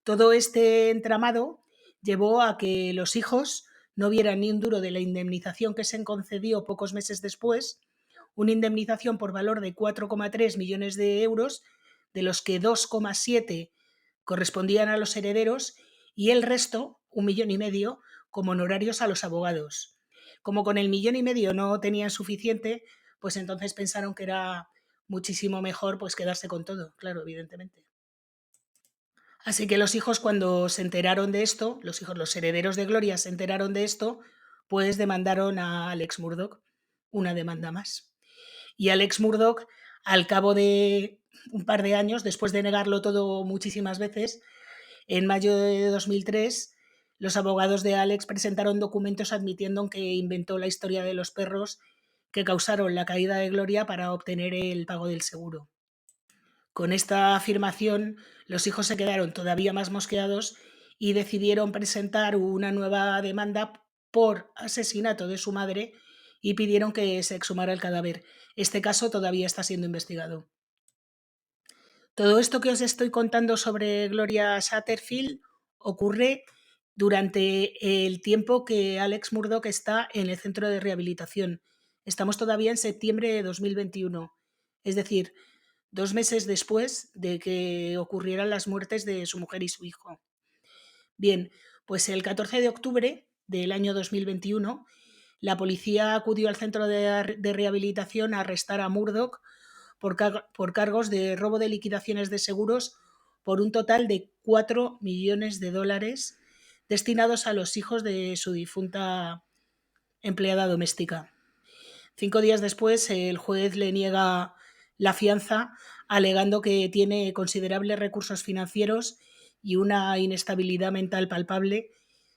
Todo este entramado llevó a que los hijos no vieran ni un duro de la indemnización que se concedió pocos meses después, una indemnización por valor de 4,3 millones de euros, de los que 2,7 correspondían a los herederos y el resto, 1,5 millones, como honorarios a los abogados. Como con el 1,5 millones no tenían suficiente, pues entonces pensaron que era muchísimo mejor pues quedarse con todo, claro, evidentemente. Así que los hijos, cuando se enteraron de esto, los hijos, los herederos de Gloria se enteraron de esto, pues demandaron a Alex Murdoch, una demanda más. Y Alex Murdoch, al cabo de un par de años, después de negarlo todo muchísimas veces, en mayo de 2003, los abogados de Alex presentaron documentos admitiendo que inventó la historia de los perros que causaron la caída de Gloria para obtener el pago del seguro. Con esta afirmación, los hijos se quedaron todavía más mosqueados y decidieron presentar una nueva demanda por asesinato de su madre y pidieron que se exhumara el cadáver. Este caso todavía está siendo investigado. Todo esto que os estoy contando sobre Gloria Satterfield ocurre durante el tiempo que Alex Murdoch está en el centro de rehabilitación. Estamos todavía en septiembre de 2021, es decir, 2 meses después de que ocurrieran las muertes de su mujer y su hijo. Bien, pues el 14 de octubre del año 2021, la policía acudió al centro de rehabilitación a arrestar a Murdoch por cargos de robo de liquidaciones de seguros por un total de $4 millones destinados a los hijos de su difunta empleada doméstica. 5 días después, el juez le niega la fianza, alegando que tiene considerables recursos financieros y una inestabilidad mental palpable,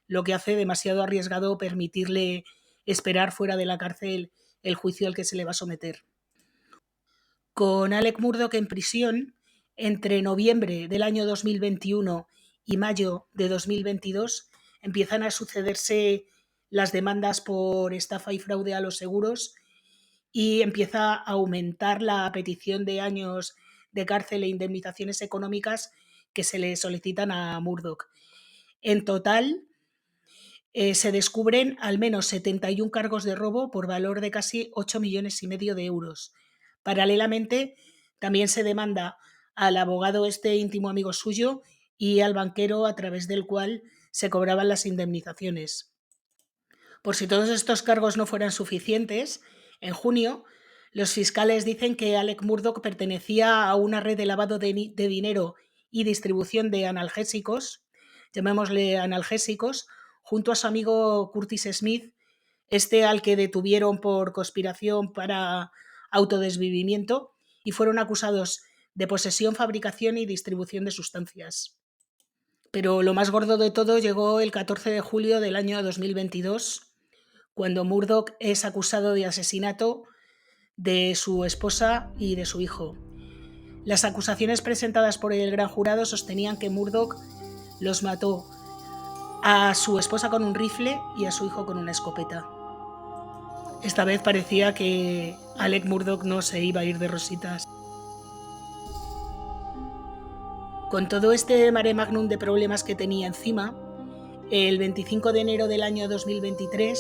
lo que hace demasiado arriesgado permitirle esperar fuera de la cárcel el juicio al que se le va a someter. Con Alec Murdoch en prisión, entre noviembre del año 2021 y mayo de 2022 empiezan a sucederse las demandas por estafa y fraude a los seguros y empieza a aumentar la petición de años de cárcel e indemnizaciones económicas que se le solicitan a Murdoch. En total, se descubren al menos 71 cargos de robo por valor de casi 8,5 millones de euros. Paralelamente, también se demanda al abogado íntimo amigo suyo y al banquero a través del cual se cobraban las indemnizaciones. Por si todos estos cargos no fueran suficientes, en junio los fiscales dicen que Alec Murdoch pertenecía a una red de lavado de dinero y distribución de analgésicos, llamémosle analgésicos, junto a su amigo Curtis Smith, al que detuvieron por conspiración para autodesvivimiento y fueron acusados de posesión, fabricación y distribución de sustancias. Pero lo más gordo de todo llegó el 14 de julio del año 2022, cuando Murdoch es acusado de asesinato de su esposa y de su hijo. Las acusaciones presentadas por el gran jurado sostenían que Murdoch los mató a su esposa con un rifle y a su hijo con una escopeta. Esta vez parecía que Alec Murdoch no se iba a ir de rositas. Con todo este mare magnum de problemas que tenía encima, el 25 de enero del año 2023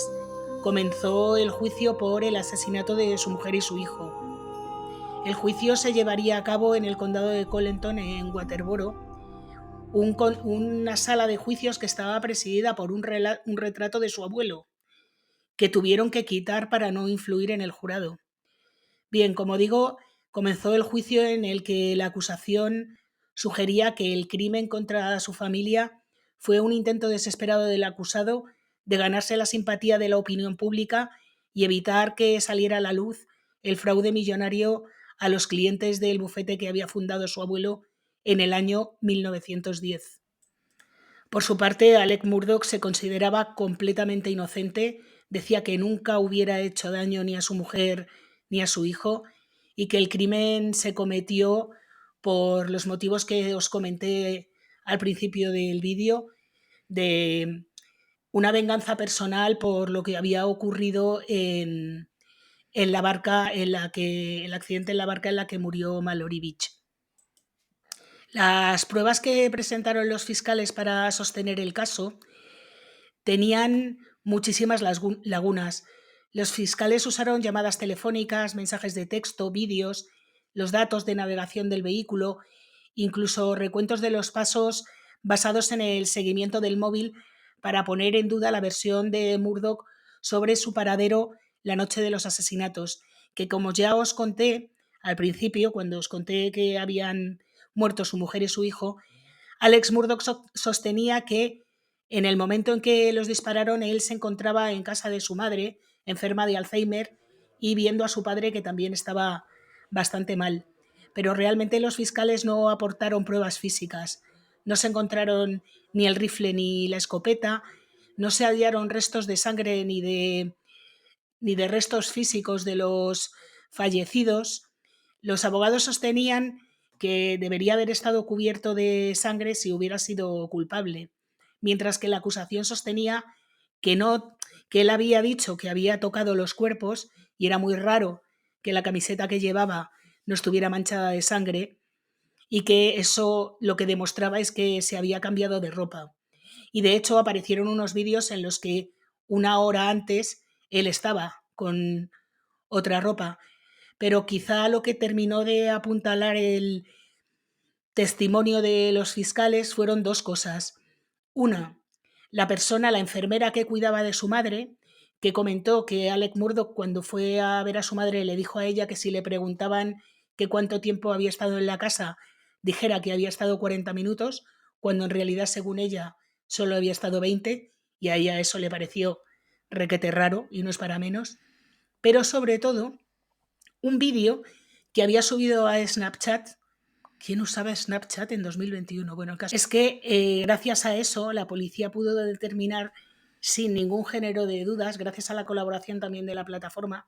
comenzó el juicio por el asesinato de su mujer y su hijo. El juicio se llevaría a cabo en el condado de Colleton, en Waterboro, una sala de juicios que estaba presidida por un retrato de su abuelo, que tuvieron que quitar para no influir en el jurado. Bien, como digo, comenzó el juicio en el que la acusación sugería que el crimen contra su familia fue un intento desesperado del acusado de ganarse la simpatía de la opinión pública y evitar que saliera a la luz el fraude millonario a los clientes del bufete que había fundado su abuelo en el año 1910. Por su parte, Alec Murdoch se consideraba completamente inocente, decía que nunca hubiera hecho daño ni a su mujer ni a su hijo y que el crimen se cometió por los motivos que os comenté al principio del vídeo, de una venganza personal por lo que había ocurrido en la barca el accidente en la barca en la que murió Mallory Beach. Las pruebas que presentaron los fiscales para sostener el caso tenían muchísimas lagunas. Los fiscales usaron llamadas telefónicas, mensajes de texto, vídeos, los datos de navegación del vehículo, incluso recuentos de los pasos basados en el seguimiento del móvil para poner en duda la versión de Murdoch sobre su paradero la noche de los asesinatos, que como ya os conté al principio, cuando os conté que habían muerto su mujer y su hijo, Alex Murdoch sostenía que en el momento en que los dispararon él se encontraba en casa de su madre, enferma de Alzheimer, y viendo a su padre que también estaba bastante mal. Pero realmente los fiscales no aportaron pruebas físicas. No se encontraron ni el rifle ni la escopeta, no se hallaron restos de sangre ni de restos físicos de los fallecidos. Los abogados sostenían que debería haber estado cubierto de sangre si hubiera sido culpable, mientras que la acusación sostenía que no, que él había dicho que había tocado los cuerpos y era muy raro que la camiseta que llevaba no estuviera manchada de sangre y que eso lo que demostraba es que se había cambiado de ropa. Y de hecho aparecieron unos vídeos en los que una hora antes él estaba con otra ropa, pero quizá lo que terminó de apuntalar el testimonio de los fiscales fueron dos cosas. Una, la enfermera que cuidaba de su madre, que comentó que Alec Murdoch cuando fue a ver a su madre le dijo a ella que si le preguntaban que cuánto tiempo había estado en la casa, dijera que había estado 40 minutos, cuando en realidad, según ella, solo había estado 20, y a ella eso le pareció requete raro y no es para menos. Pero sobre todo, un vídeo que había subido a Snapchat. ¿Quién usaba Snapchat en 2021? Bueno, el caso es que gracias a eso la policía pudo determinar sin ningún género de dudas, gracias a la colaboración también de la plataforma,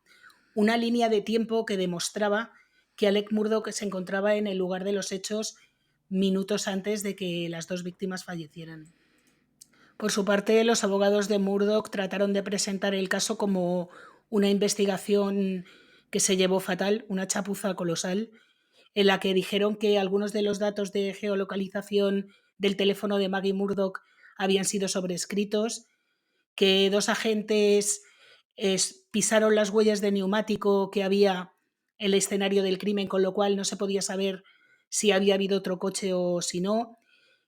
una línea de tiempo que demostraba que Alec Murdoch se encontraba en el lugar de los hechos minutos antes de que las dos víctimas fallecieran. Por su parte, los abogados de Murdoch trataron de presentar el caso como una investigación que se llevó fatal, una chapuza colosal, en la que dijeron que algunos de los datos de geolocalización del teléfono de Maggie Murdoch habían sido sobrescritos, que dos agentes pisaron las huellas de neumático que había en el escenario del crimen, con lo cual no se podía saber si había habido otro coche o si no,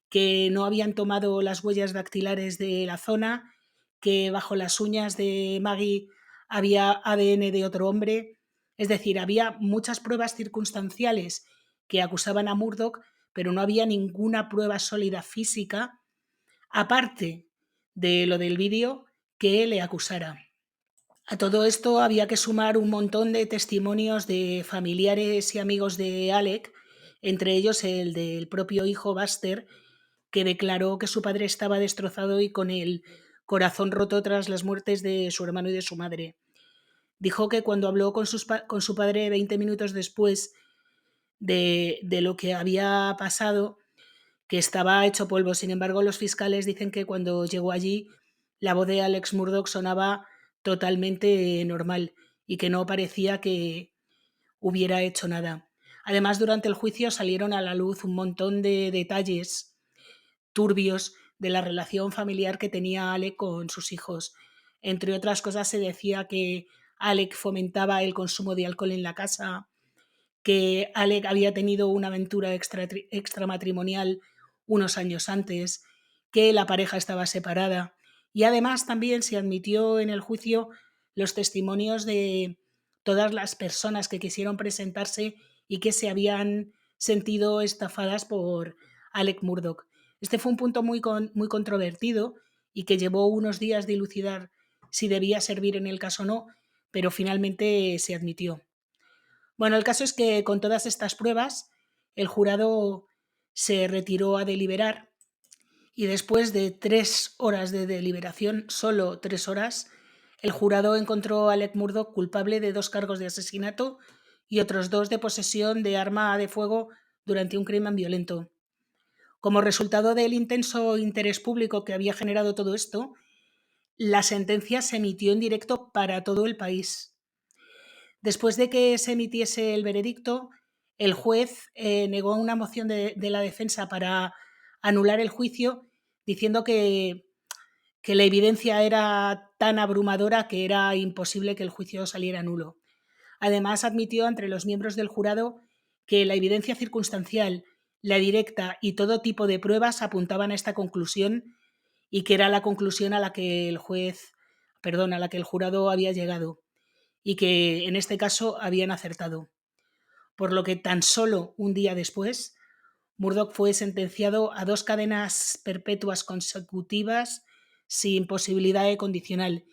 que no habían tomado las huellas dactilares de la zona, que bajo las uñas de Maggie había ADN de otro hombre. Es decir, había muchas pruebas circunstanciales que acusaban a Murdoch, pero no había ninguna prueba sólida física, aparte de lo del vídeo, que le acusara. A todo esto había que sumar un montón de testimonios de familiares y amigos de Alec, entre ellos el del propio hijo Buster, que declaró que su padre estaba destrozado y con el corazón roto tras las muertes de su hermano y de su madre. Dijo que cuando habló con su padre 20 minutos después de lo que había pasado, que estaba hecho polvo. Sin embargo, los fiscales dicen que cuando llegó allí, la voz de Alex Murdoch sonaba totalmente normal y que no parecía que hubiera hecho nada. Además, durante el juicio salieron a la luz un montón de detalles turbios de la relación familiar que tenía Alec con sus hijos. Entre otras cosas, se decía que Alec fomentaba el consumo de alcohol en la casa, que Alec había tenido una aventura extramatrimonial unos años antes, que la pareja estaba separada. Y además también se admitió en el juicio los testimonios de todas las personas que quisieron presentarse y que se habían sentido estafadas por Alec Murdoch. Este fue un punto muy controvertido y que llevó unos días dilucidar si debía servir en el caso o no, pero finalmente se admitió. Bueno, el caso es que con todas estas pruebas, el jurado se retiró a deliberar y después de 3 horas de deliberación, solo 3 horas, el jurado encontró a Alec Murdoch culpable de 2 cargos de asesinato y otros 2 de posesión de arma de fuego durante un crimen violento. Como resultado del intenso interés público que había generado todo esto, la sentencia se emitió en directo para todo el país. Después de que se emitiese el veredicto, el juez negó una moción de la defensa para anular el juicio, diciendo que la evidencia era tan abrumadora que era imposible que el juicio saliera nulo. Además, admitió entre los miembros del jurado que la evidencia circunstancial, la directa y todo tipo de pruebas apuntaban a esta conclusión y que era la conclusión a la que el juez a la que el jurado había llegado y que en este caso habían acertado. Por lo que tan solo un día después, Murdoch fue sentenciado a 2 cadenas perpetuas consecutivas sin posibilidad de condicional.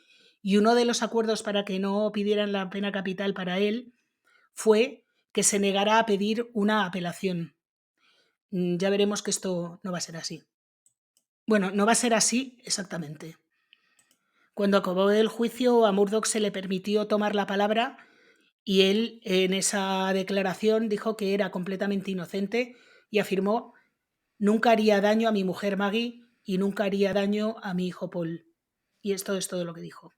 Y uno de los acuerdos para que no pidieran la pena capital para él fue que se negara a pedir una apelación. Ya veremos que esto no va a ser así. Bueno, no va a ser así exactamente. Cuando acabó el juicio, a Murdoch se le permitió tomar la palabra y él en esa declaración dijo que era completamente inocente y afirmó: nunca haría daño a mi mujer Maggie y nunca haría daño a mi hijo Paul. Y esto es todo lo que dijo.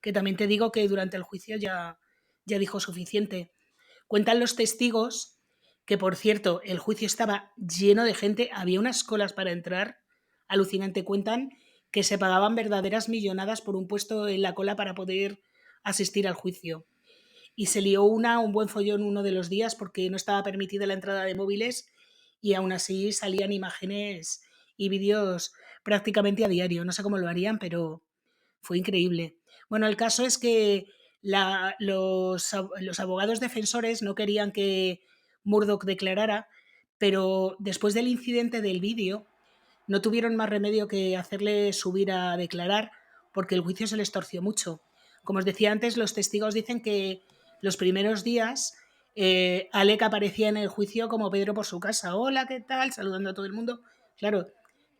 Que también te digo que durante el juicio ya dijo suficiente. Cuentan los testigos que, por cierto, el juicio estaba lleno de gente, había unas colas para entrar, alucinante. Cuentan que se pagaban verdaderas millonadas por un puesto en la cola para poder asistir al juicio. Y se lió un buen follón uno de los días porque no estaba permitida la entrada de móviles y aún así salían imágenes y vídeos prácticamente a diario. No sé cómo lo harían, pero fue increíble. Bueno, el caso es que los abogados defensores no querían que Murdoch declarara, pero después del incidente del vídeo no tuvieron más remedio que hacerle subir a declarar porque el juicio se les torció mucho. Como os decía antes, los testigos dicen que los primeros días Alec aparecía en el juicio como Pedro por su casa. Hola, ¿qué tal? Saludando a todo el mundo. Claro,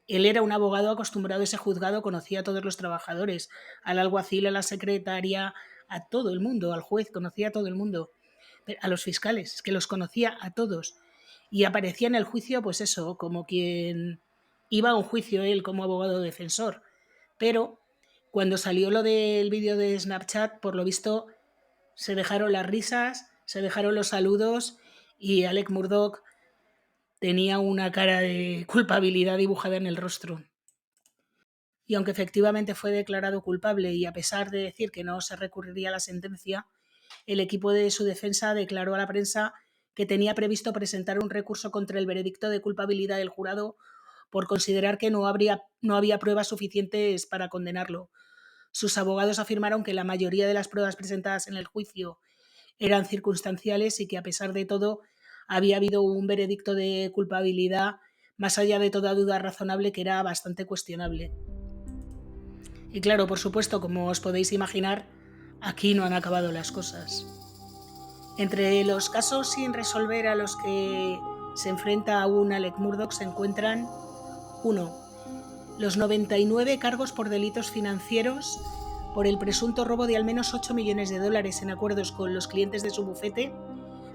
él era un abogado acostumbrado a ese juzgado, conocía a todos los trabajadores, al alguacil, a la secretaria, a todo el mundo, al juez, conocía a todo el mundo, a los fiscales, que los conocía a todos. Y aparecía en el juicio, pues eso, como quien iba a un juicio él como abogado defensor. Pero cuando salió lo del vídeo de Snapchat, por lo visto, se dejaron las risas, se dejaron los saludos y Alec Murdoch tenía una cara de culpabilidad dibujada en el rostro. Y aunque efectivamente fue declarado culpable y a pesar de decir que no se recurriría a la sentencia, el equipo de su defensa declaró a la prensa que tenía previsto presentar un recurso contra el veredicto de culpabilidad del jurado por considerar que no había pruebas suficientes para condenarlo. Sus abogados afirmaron que la mayoría de las pruebas presentadas en el juicio eran circunstanciales y que a pesar de todo había habido un veredicto de culpabilidad más allá de toda duda razonable que era bastante cuestionable. Y claro, por supuesto, como os podéis imaginar, aquí no han acabado las cosas. Entre los casos sin resolver a los que se enfrenta aún Alec Murdoch se encuentran 1. Los 99 cargos por delitos financieros por el presunto robo de al menos 8 millones de dólares en acuerdos con los clientes de su bufete,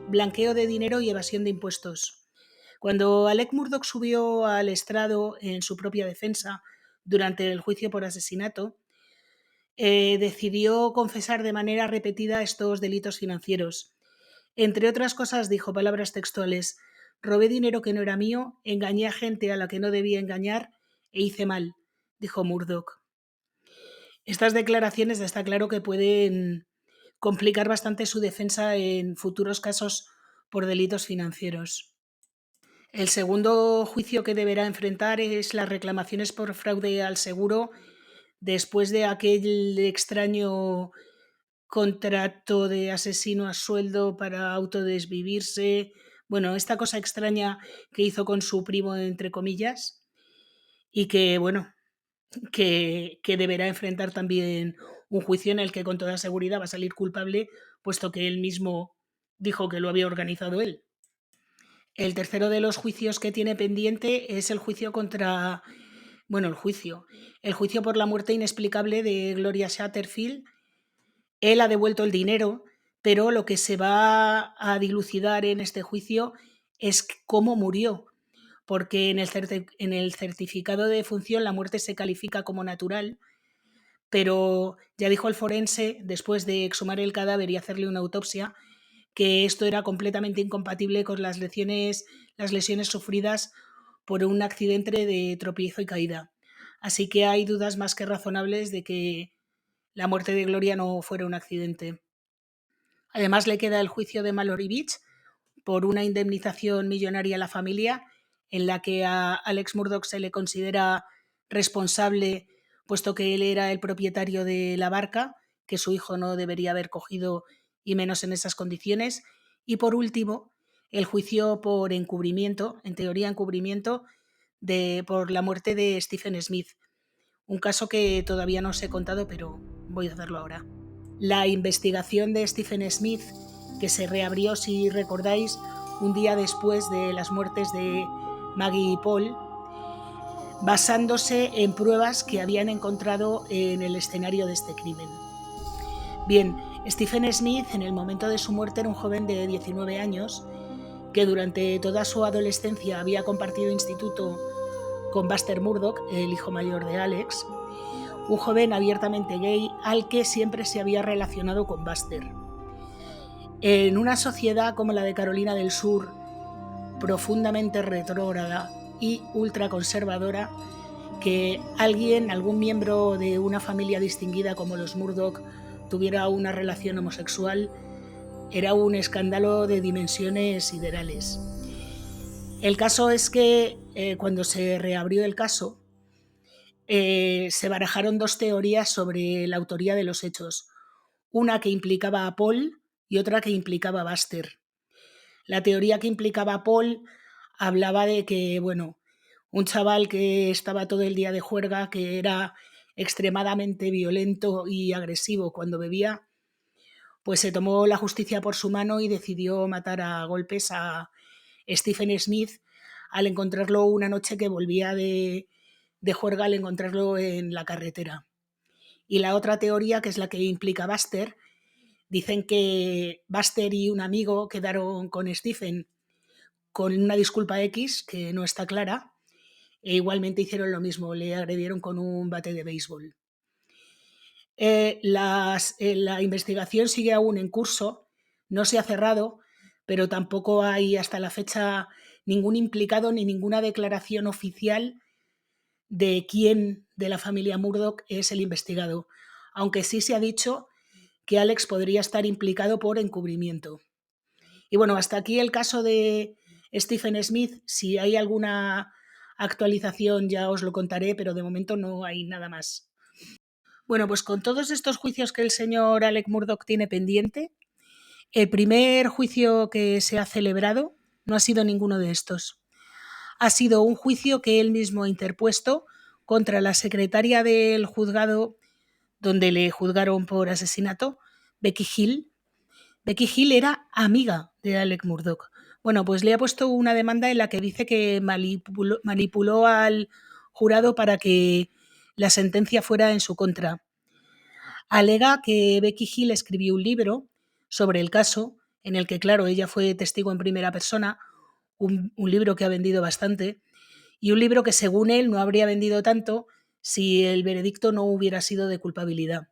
blanqueo de dinero y evasión de impuestos. Cuando Alec Murdoch subió al estrado en su propia defensa durante el juicio por asesinato, decidió confesar de manera repetida estos delitos financieros. Entre otras cosas dijo palabras textuales: robé dinero que no era mío, engañé a gente a la que no debía engañar e hice mal, dijo Murdoch. Estas declaraciones está claro que pueden complicar bastante su defensa en futuros casos por delitos financieros. El segundo juicio que deberá enfrentar es las reclamaciones por fraude al seguro después de aquel extraño contrato de asesino a sueldo para autodesvivirse. Bueno, esta cosa extraña que hizo con su primo, entre comillas, y que, bueno, que deberá enfrentar también un juicio en el que con toda seguridad va a salir culpable, puesto que él mismo dijo que lo había organizado él. El tercero de los juicios que tiene pendiente es el juicio contra... Bueno, el juicio por la muerte inexplicable de Gloria Satterfield. Él ha devuelto el dinero, pero lo que se va a dilucidar en este juicio es cómo murió, porque en el certificado de defunción la muerte se califica como natural, pero ya dijo el forense, después de exhumar el cadáver y hacerle una autopsia, que esto era completamente incompatible con las lesiones sufridas por un accidente de tropiezo y caída. Así que hay dudas más que razonables de que la muerte de Gloria no fuera un accidente. Además, le queda el juicio de Mallory Beach por una indemnización millonaria a la familia, en la que a Alex Murdoch se le considera responsable puesto que él era el propietario de la barca, que su hijo no debería haber cogido y menos en esas condiciones. Y por último, el juicio por encubrimiento, en teoría encubrimiento, por la muerte de Stephen Smith. Un caso que todavía no os he contado, pero voy a hacerlo ahora. La investigación de Stephen Smith, que se reabrió, si recordáis, un día después de las muertes de Maggie y Paul, basándose en pruebas que habían encontrado en el escenario de este crimen. Bien, Stephen Smith en el momento de su muerte era un joven de 19 años que durante toda su adolescencia había compartido instituto con Buster Murdoch, el hijo mayor de Alex, un joven abiertamente gay al que siempre se había relacionado con Buster. En una sociedad como la de Carolina del Sur, profundamente retrógrada y ultraconservadora, que algún miembro de una familia distinguida como los Murdoch tuviera una relación homosexual, era un escándalo de dimensiones siderales. El caso es que cuando se reabrió el caso, se barajaron dos teorías sobre la autoría de los hechos, una que implicaba a Paul y otra que implicaba a Buster. La teoría que implicaba a Paul hablaba de que, bueno, un chaval que estaba todo el día de juerga, que era extremadamente violento y agresivo cuando bebía, pues se tomó la justicia por su mano y decidió matar a golpes a Stephen Smith al encontrarlo una noche que volvía de juerga, al encontrarlo en la carretera. Y la otra teoría, que es la que implica a Buster, dicen que Buster y un amigo quedaron con Stephen con una disculpa X, que no está clara, e igualmente hicieron lo mismo, le agredieron con un bate de béisbol. La investigación sigue aún en curso, no se ha cerrado, pero tampoco hay hasta la fecha ningún implicado ni ninguna declaración oficial de quién de la familia Murdoch es el investigado, aunque sí se ha dicho que Alex podría estar implicado por encubrimiento. Y bueno, hasta aquí el caso de Stephen Smith. Si hay alguna actualización ya os lo contaré, pero de momento no hay nada más. Bueno, pues con todos estos juicios que el señor Alec Murdoch tiene pendiente, el primer juicio que se ha celebrado no ha sido ninguno de estos. Ha sido un juicio que él mismo ha interpuesto contra la secretaria del juzgado donde le juzgaron por asesinato, Becky Hill. Becky Hill era amiga de Alec Murdoch. Bueno, pues le ha puesto una demanda en la que dice que manipuló al jurado para que la sentencia fuera en su contra. Alega que Becky Hill escribió un libro sobre el caso, en el que, claro, ella fue testigo en primera persona, un libro que ha vendido bastante, y un libro que, según él, no habría vendido tanto si el veredicto no hubiera sido de culpabilidad.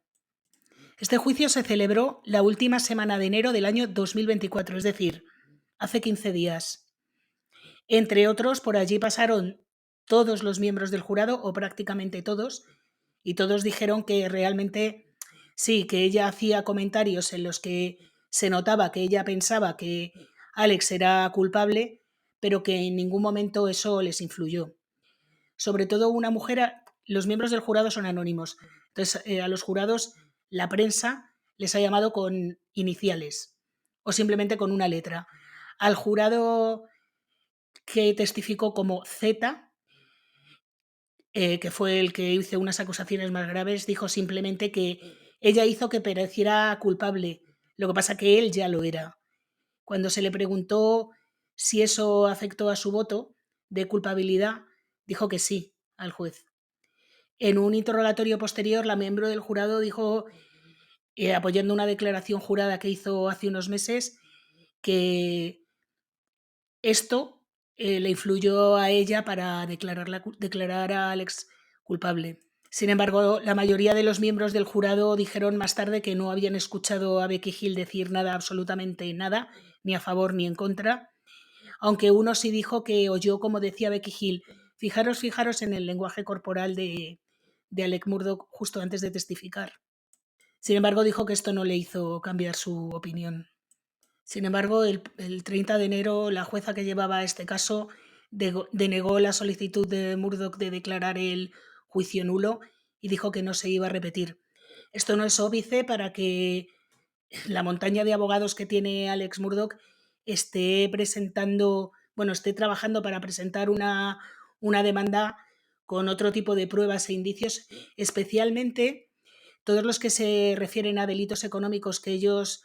Este juicio se celebró la última semana de enero del año 2024, es decir, hace 15 días. Entre otros, por allí pasaron todos los miembros del jurado, o prácticamente todos, y todos dijeron que realmente sí, que ella hacía comentarios en los que se notaba que ella pensaba que Alex era culpable, pero que en ningún momento eso les influyó. Sobre todo una mujer, los miembros del jurado son anónimos, entonces a los jurados la prensa les ha llamado con iniciales o simplemente con una letra. Al jurado que testificó como Z, que fue el que hizo unas acusaciones más graves, dijo simplemente que ella hizo que pareciera culpable, lo que pasa que él ya lo era. Cuando se le preguntó si eso afectó a su voto de culpabilidad, dijo que sí al juez. En un interrogatorio posterior, la miembro del jurado dijo, apoyando una declaración jurada que hizo hace unos meses, que esto le influyó a ella para declarar a Alex culpable. Sin embargo, la mayoría de los miembros del jurado dijeron más tarde que no habían escuchado a Becky Hill decir nada, absolutamente nada, ni a favor ni en contra, aunque uno sí dijo que oyó como decía Becky Hill, fijaros en el lenguaje corporal de Alec Murdoch justo antes de testificar. Sin embargo, dijo que esto no le hizo cambiar su opinión. Sin embargo, el 30 de enero, la jueza que llevaba este caso denegó la solicitud de Murdoch de declarar el juicio nulo y dijo que no se iba a repetir. Esto no es óbice para que la montaña de abogados que tiene Alex Murdoch esté esté trabajando para presentar una demanda con otro tipo de pruebas e indicios, especialmente todos los que se refieren a delitos económicos que ellos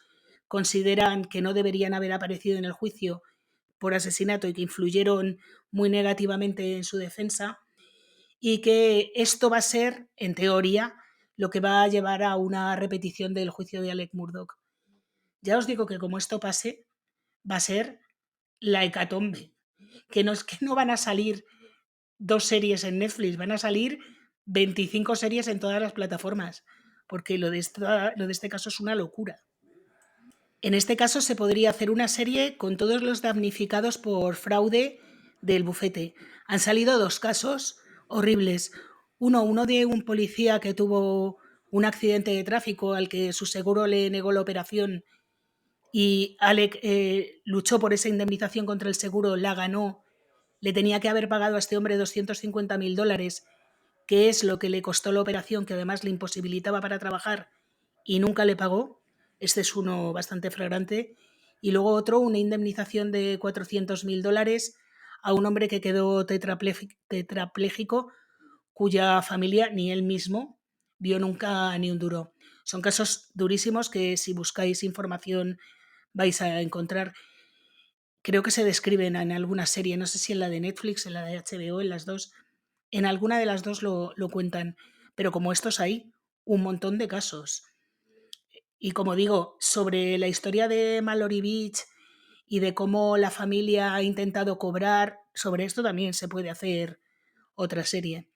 consideran que no deberían haber aparecido en el juicio por asesinato y que influyeron muy negativamente en su defensa, y que esto va a ser, en teoría, lo que va a llevar a una repetición del juicio de Alex Murdoch. Ya os digo que como esto pase, va a ser la hecatombe. Que no van a salir 2 series en Netflix, van a salir 25 series en todas las plataformas, porque lo de este caso es una locura. En este caso se podría hacer una serie con todos los damnificados por fraude del bufete. Han salido 2 casos horribles. Uno de un policía que tuvo un accidente de tráfico al que su seguro le negó la operación y Alec luchó por esa indemnización contra el seguro, la ganó, le tenía que haber pagado a este hombre $250.000, que es lo que le costó la operación, que además le imposibilitaba para trabajar y nunca le pagó. Este es uno bastante flagrante. Y luego otro, una indemnización de $400.000 a un hombre que quedó tetrapléjico, cuya familia ni él mismo vio nunca ni un duro. Son casos durísimos que si buscáis información vais a encontrar. Creo que se describen en alguna serie, no sé si en la de Netflix, en la de HBO, en las dos. En alguna de las dos lo cuentan, pero como estos hay un montón de casos. Y como digo, sobre la historia de Mallory Beach y de cómo la familia ha intentado cobrar, sobre esto también se puede hacer otra serie.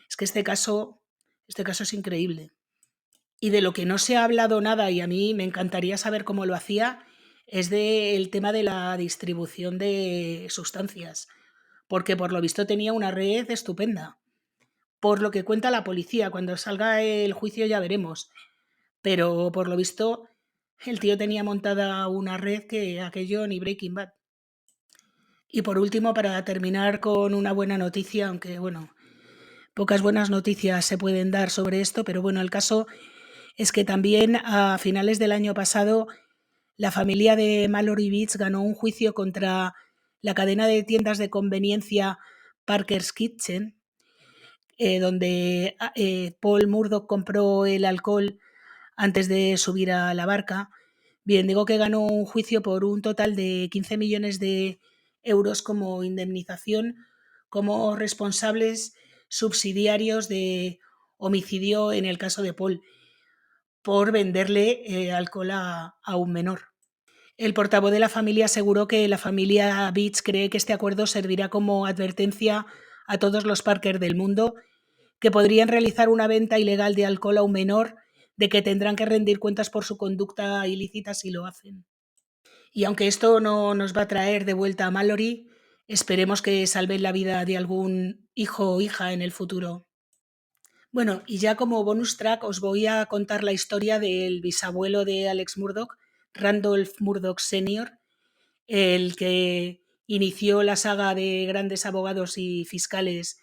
Es que este caso es increíble. Y de lo que no se ha hablado nada, y a mí me encantaría saber cómo lo hacía, es del tema de la distribución de sustancias, porque por lo visto tenía una red estupenda. Por lo que cuenta la policía, cuando salga el juicio ya veremos. Pero por lo visto el tío tenía montada una red que aquello ni Breaking Bad. Y por último, para terminar con una buena noticia, aunque bueno, pocas buenas noticias se pueden dar sobre esto, pero bueno, el caso es que también a finales del año pasado la familia de Mallory Beach ganó un juicio contra la cadena de tiendas de conveniencia Parker's Kitchen, donde Paul Murdoch compró el alcohol antes de subir a la barca. Bien, digo que ganó un juicio por un total de 15 millones de euros como indemnización como responsables subsidiarios de homicidio en el caso de Paul, por venderle alcohol a un menor. El portavoz de la familia aseguró que la familia Beach cree que este acuerdo servirá como advertencia a todos los Parker del mundo que podrían realizar una venta ilegal de alcohol a un menor, de que tendrán que rendir cuentas por su conducta ilícita si lo hacen. Y aunque esto no nos va a traer de vuelta a Mallory, esperemos que salven la vida de algún hijo o hija en el futuro. Bueno, y ya como bonus track os voy a contar la historia del bisabuelo de Alex Murdoch, Randolph Murdoch Sr., el que inició la saga de grandes abogados y fiscales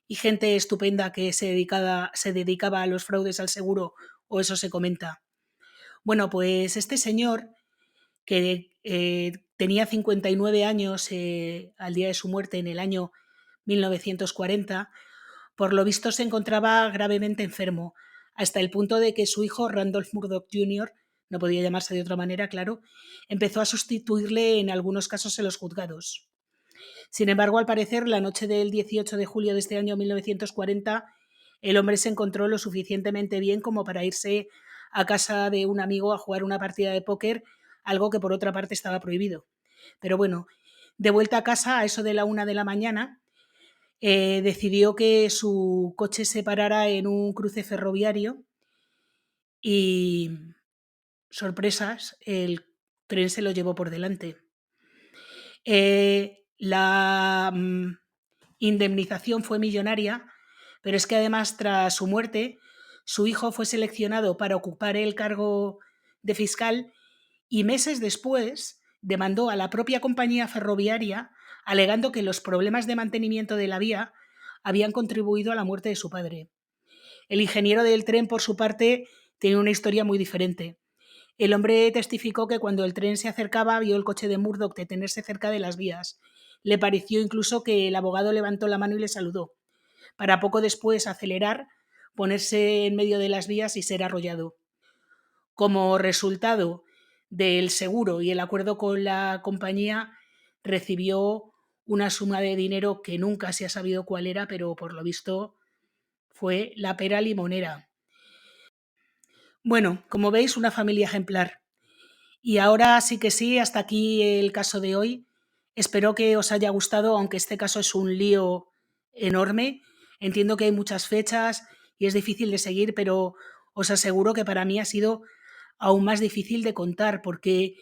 y gente estupenda que se dedicaba a los fraudes al seguro, o eso se comenta. Bueno, pues este señor, que tenía 59 años al día de su muerte en el año 1940, por lo visto se encontraba gravemente enfermo, hasta el punto de que su hijo, Randolph Murdoch Jr., no podía llamarse de otra manera, claro, empezó a sustituirle en algunos casos en los juzgados. Sin embargo, al parecer, la noche del 18 de julio de este año 1940, el hombre se encontró lo suficientemente bien como para irse a casa de un amigo a jugar una partida de póker, algo que por otra parte estaba prohibido. Pero bueno, de vuelta a casa, a eso de la 1 de la mañana, decidió que su coche se parara en un cruce ferroviario y, sorpresas, el tren se lo llevó por delante. La indemnización fue millonaria, pero es que además, tras su muerte, su hijo fue seleccionado para ocupar el cargo de fiscal y meses después demandó a la propia compañía ferroviaria alegando que los problemas de mantenimiento de la vía habían contribuido a la muerte de su padre. El ingeniero del tren, por su parte, tiene una historia muy diferente. El hombre testificó que cuando el tren se acercaba vio el coche de Murdoch detenerse cerca de las vías. Le pareció incluso que el abogado levantó la mano y le saludó, para poco después acelerar, ponerse en medio de las vías y ser arrollado. Como resultado del seguro y el acuerdo con la compañía, recibió una suma de dinero que nunca se ha sabido cuál era, pero por lo visto fue la pera limonera. Bueno, como veis, una familia ejemplar. Y ahora sí que sí, hasta aquí el caso de hoy. Espero que os haya gustado, aunque este caso es un lío enorme. Entiendo que hay muchas fechas y es difícil de seguir, pero os aseguro que para mí ha sido aún más difícil de contar, porque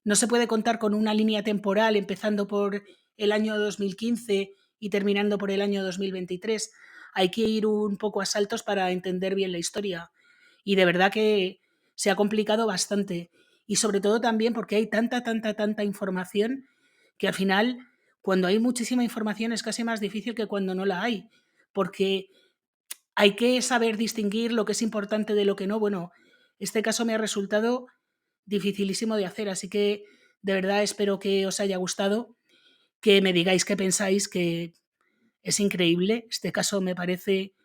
no se puede contar con una línea temporal empezando por el año 2015 y terminando por el año 2023. Hay que ir un poco a saltos para entender bien la historia. Y de verdad que se ha complicado bastante. Y sobre todo también porque hay tanta información que al final, cuando hay muchísima información, es casi más difícil que cuando no la hay. Porque hay que saber distinguir lo que es importante de lo que no. Bueno, este caso me ha resultado dificilísimo de hacer, así que de verdad espero que os haya gustado, que me digáis qué pensáis, que es increíble. Este caso me parece...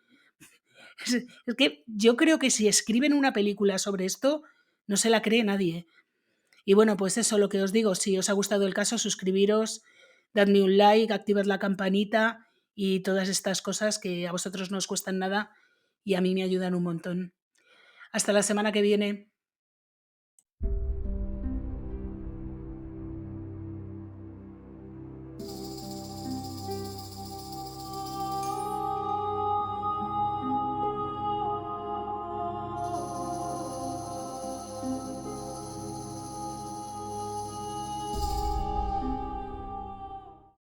Es que yo creo que si escriben una película sobre esto, no se la cree nadie. Y bueno, pues eso, lo que os digo, si os ha gustado el caso, suscribiros, dadme un like, activad la campanita y todas estas cosas que a vosotros no os cuestan nada y a mí me ayudan un montón. Hasta la semana que viene.